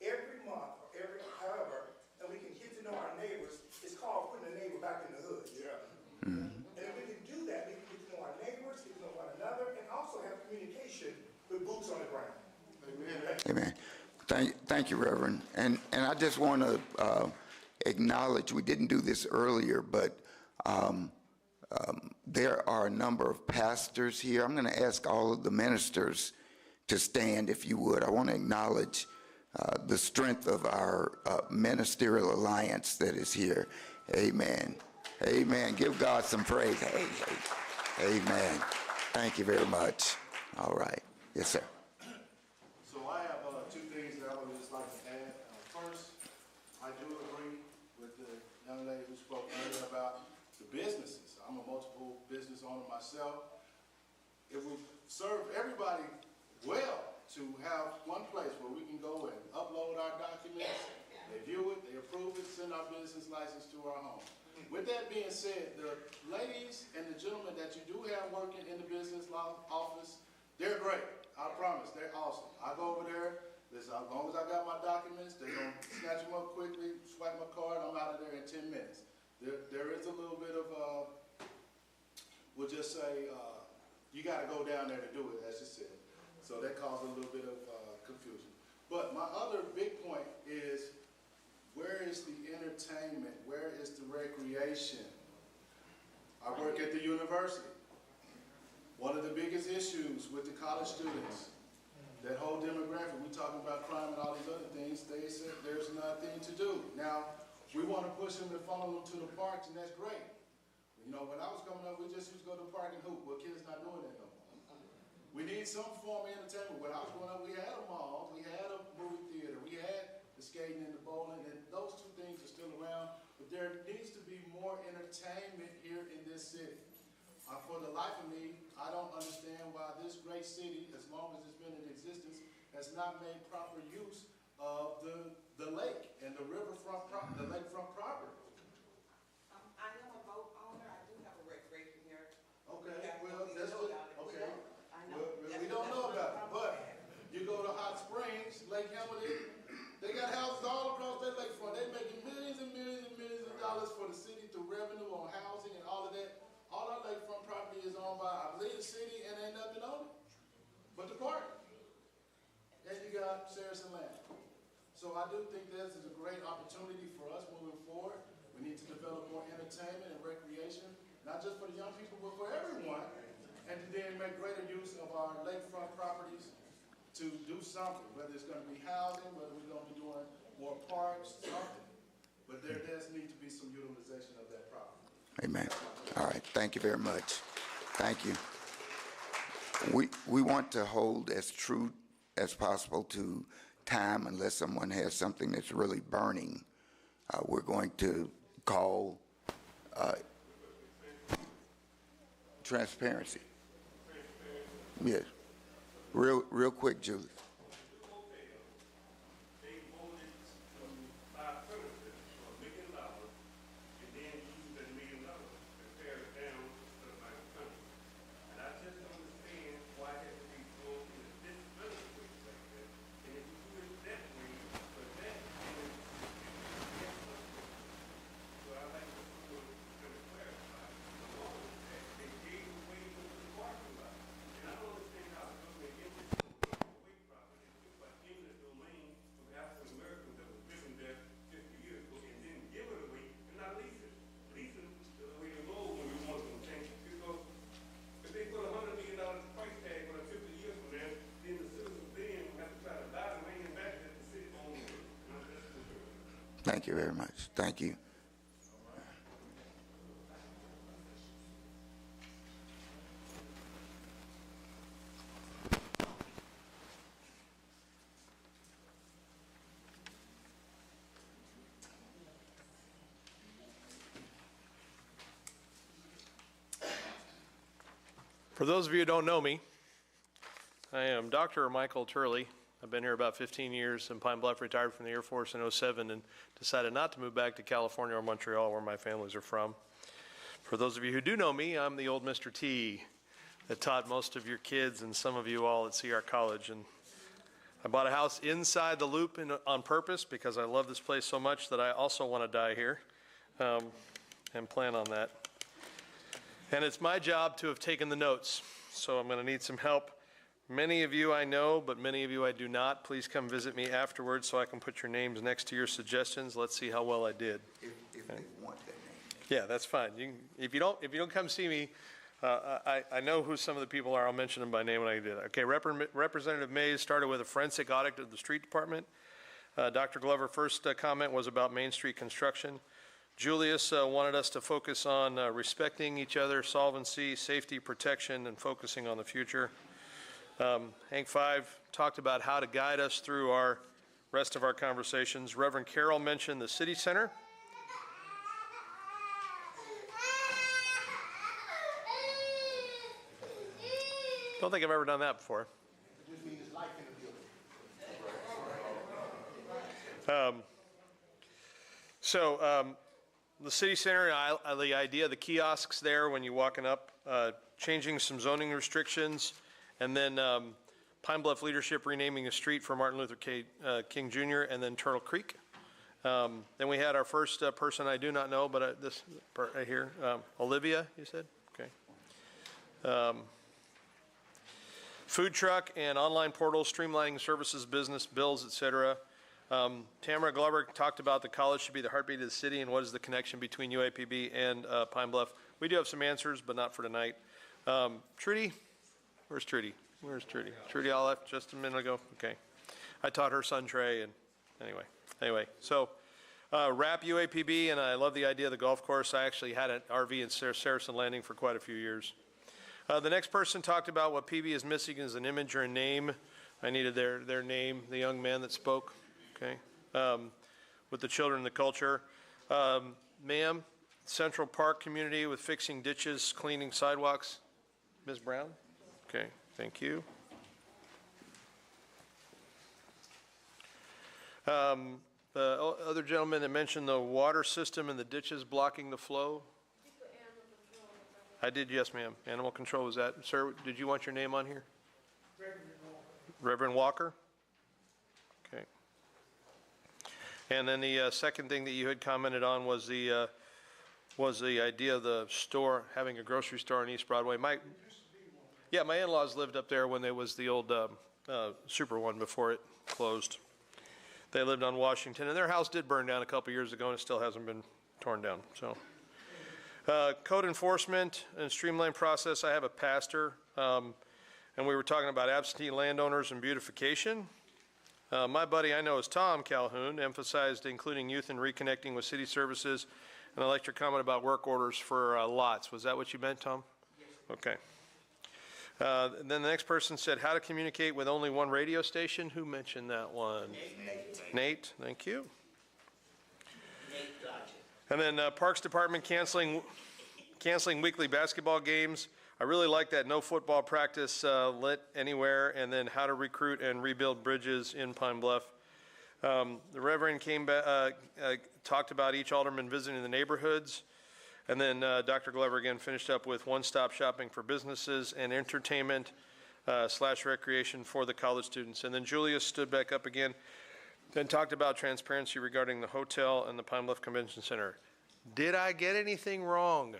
every month or however, and we can get to know our neighbors. It's called putting a neighbor back in the hood. Yeah. And if we can do that, we can get to know our neighbors, get to know one another, and also have communication with boots on the ground. Amen. Thank you, Reverend. And I just want to acknowledge, we didn't do this earlier, but there are a number of pastors here. I'm going to ask all of the ministers to stand, if you would. I want to acknowledge the strength of our ministerial alliance that is here. Amen. Amen. Give God some praise. Hey. Amen. Thank you very much. All right. Yes, sir. So I have 2 things that I would just like to add. First, I do agree with the young lady who spoke earlier about the businesses. I'm a multiple business owner myself. It would serve everybody well to have one place where we can go and upload our documents, they view it, they approve it, send our business license to our home. With that being said, the ladies and the gentlemen that you do have working in the business office, they're great. I promise, they're awesome. I go over there, listen, as long as I got my documents, they're gonna snatch them up quickly, swipe my card, I'm out of there in 10 minutes. There is a little bit of, we'll just say, you gotta go down there to do it, as you said. So that caused a little bit of confusion. But my other big point is, where is the entertainment? Where is the recreation? I work at the university. One of the biggest issues with the college students, that whole demographic, we talking about crime and all these other things, they said there's nothing to do. Now, we want to push them and funnel them to the parks, and that's great. You know, when I was coming up, we just used to go to the park and hoop. Well, kids not doing that no more. We need some form of entertainment. When I was growing up, we had a mall, we had a movie theater, we had the skating and the bowling, and those two things are still around, but there needs to be more entertainment here in this city. For the life of me, I don't understand why this great city, as long as it's been in existence, has not made proper use of the lake and the riverfront, the lakefront property. I am a boat owner. I do have a recreation here. Okay, well, that's good. Okay. We don't know about it, but you go to Hot Springs, Lake Hamilton, they got houses all across that lakefront. They're making millions and millions and millions of dollars for the city through revenue on housing and all of that. All our lakefront property is owned by, I believe, the city, and ain't nothing on it but the park. And you got Saracen Land. So I do think this is a great opportunity for us moving forward. We need to develop more entertainment and recreation, not just for the young people, but for everyone, and to then make greater use of our lakefront properties to do something, whether it's going to be housing, whether we're going to be doing more parks, something. But there does need to be some utilization of that property. Amen. All right, thank you very much. Thank you. We want to hold as true as possible to time unless someone has something that's really burning. We're going to call transparency. Yes. Real quick, Julie. Thank you very much. Thank you. For those of you who don't know me, I am Dr. Michael Turley. I've been here about 15 years in Pine Bluff, retired from the Air Force in '07 and decided not to move back to California or Montreal where my families are from. For those of you who do know me, I'm the old Mr. T that taught most of your kids and some of you all at CR College. And I bought a house inside the Loop on purpose because I love this place so much that I also want to die here and plan on that. And it's my job to have taken the notes, so I'm going to need some help. Many of you I know, but many of you I do not. Please come visit me afterwards so I can put your names next to your suggestions. Let's see how well I did. If they want that name. Yeah, that's fine. If you don't come see me, I know who some of the people are. I'll mention them by name when I did it. Okay, Representative Mays started with a forensic audit of the street department. Dr. Glover, first comment was about Main Street construction. Julius wanted us to focus on respecting each other, solvency, safety, protection, and focusing on the future. Hank 5 talked about how to guide us through our rest of our conversations. Reverend Carroll mentioned the city center. Don't think I've ever done that before. It just means life in the building. The city center, the idea of the kiosks there when you're walking up, changing some zoning restrictions, and then Pine Bluff leadership renaming a street for Martin Luther King Jr., and then Turtle Creek. Then we had our first person I do not know, but this part right here, Olivia, you said? Okay. Food truck and online portals, streamlining services, business, bills, et cetera. Tamara Glover talked about the college should be the heartbeat of the city and what is the connection between UAPB and Pine Bluff. We do have some answers, but not for tonight. Trudy? Where's Trudy? Where's Trudy? Trudy, I left just a minute ago. Okay. I taught her son Trey, and anyway. So RAP UAPB, and I love the idea of the golf course. I actually had an RV in Saracen Landing for quite a few years. The next person talked about what PB is missing is an image or a name. I needed their name, the young man that spoke, okay, with the children and the culture. Ma'am, Central Park community with fixing ditches, cleaning sidewalks. Ms. Brown? Okay, thank you. The other gentleman that mentioned the water system and the ditches blocking the flow. I did, yes, ma'am. Animal control was that. Sir, did you want your name on here? Reverend Walker. Okay. And then the second thing that you had commented on was the idea of the store, having a grocery store on East Broadway. My in-laws lived up there when there was the old super one before it closed. They lived on Washington, and their house did burn down a couple years ago, and it still hasn't been torn down. So. Code enforcement and streamlined process. I have a pastor, and we were talking about absentee landowners and beautification. My buddy I know is Tom Calhoun, emphasized including youth and reconnecting with city services, and I liked your comment about work orders for lots. Was that what you meant, Tom? Yes. Okay. Then the next person said how to communicate with only one radio station. Who mentioned that one? Nate, thank you. And then Parks Department canceling weekly basketball games. I really like that no football practice lit anywhere, and then how to recruit and rebuild bridges in Pine Bluff. The Reverend came back, talked about each alderman visiting the neighborhoods, and then Dr. Glover again finished up with one-stop shopping for businesses and entertainment / recreation for the college students. And then Julius stood back up again. Then talked about transparency regarding the hotel and the Pine Bluff Convention Center. Did I get anything wrong?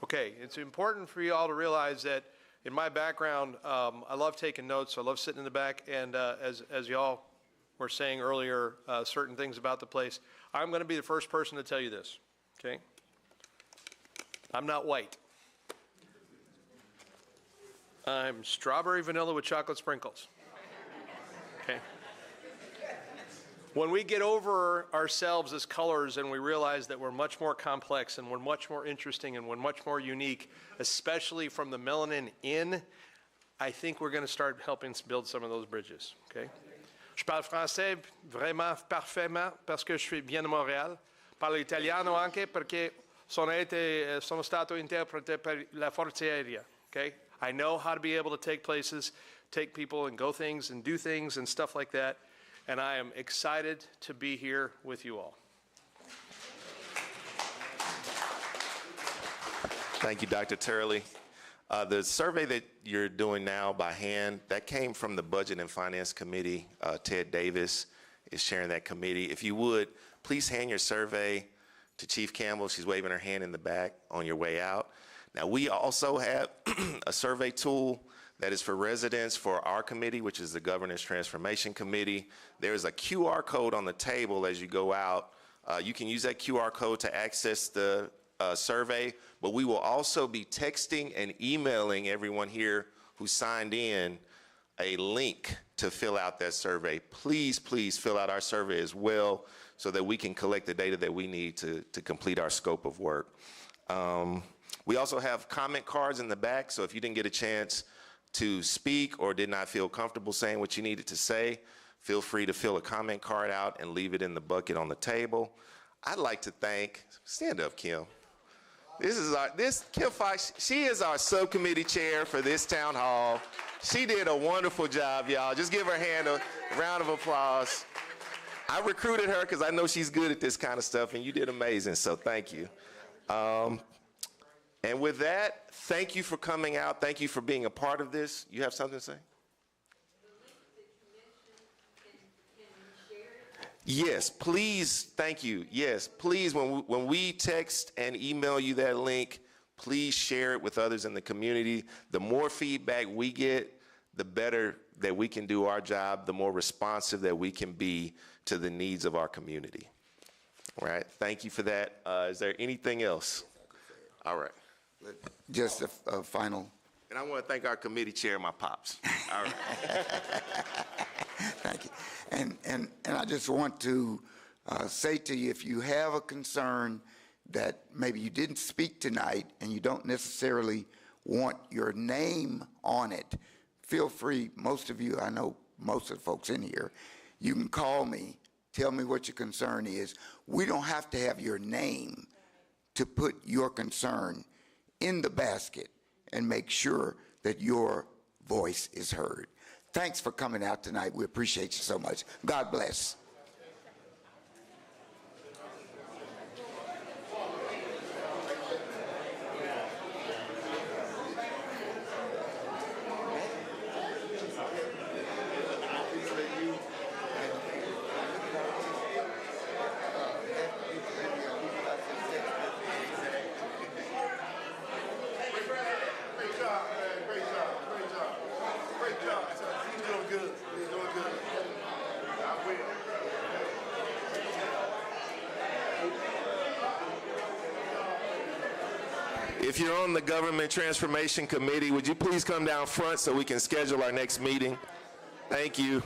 Okay, it's important for you all to realize that in my background, I love taking notes. I love sitting in the back, and as y'all were saying earlier, certain things about the place. I'm going to be the first person to tell you this, okay? I'm not white. I'm strawberry vanilla with chocolate sprinkles. Okay. When we get over ourselves as colors and we realize that we're much more complex and we're much more interesting and we're much more unique, especially from the melanin in, I think we're going to start helping build some of those bridges, okay? Je parle français vraiment parfaitement parce que je suis bien de Montréal. Parlo italiano anche perché sono stato interprete per la Forza Aerea, okay? I know how to be able to take places, take people and go things and do things and stuff like that. And I am excited to be here with you all. Thank you, Dr. Turley. The survey that you're doing now by hand, that came from the Budget and Finance Committee. Ted Davis is chairing that committee. If you would, please hand your survey to Chief Campbell. She's waving her hand in the back on your way out. Now, we also have a survey tool that is for residents for our committee, which is the Governance Transformation Committee. There's a QR code on the table as you go out. You can use that QR code to access the survey, but we will also be texting and emailing everyone here who signed in a link to fill out that survey. Please, please fill out our survey as well so that we can collect the data that we need to complete our scope of work. We also have comment cards in the back, so if you didn't get a chance to speak or did not feel comfortable saying what you needed to say, Feel free to fill a comment card out and leave it in the bucket on the table. I'd like to thank, stand up, Kim. Kim Fox, she is our subcommittee chair for this town hall. She did a wonderful job, y'all. Just give her a round of applause. I recruited her because I know she's good at this kind of stuff, and you did amazing, so thank you. And with that, thank you for coming out. Thank you for being a part of this. You have something to say? Yes, please, thank you. Yes, please, when we text and email you that link, please share it with others in the community. The more feedback we get, the better that we can do our job, the more responsive that we can be to the needs of our community. All right, thank you for that. Is there anything else? All right. Just a final. And I want to thank our committee chair, my pops. All right. Thank you. And I just want to say to you, if you have a concern that maybe you didn't speak tonight and you don't necessarily want your name on it, feel free. Most of you, I know most of the folks in here, you can call me, tell me what your concern is. We don't have to have your name to put your concern in the basket and make sure that your voice is heard. Thanks for coming out tonight. We appreciate you so much. God bless. If you're on the Government Transformation Committee, would you please come down front so we can schedule our next meeting? Thank you.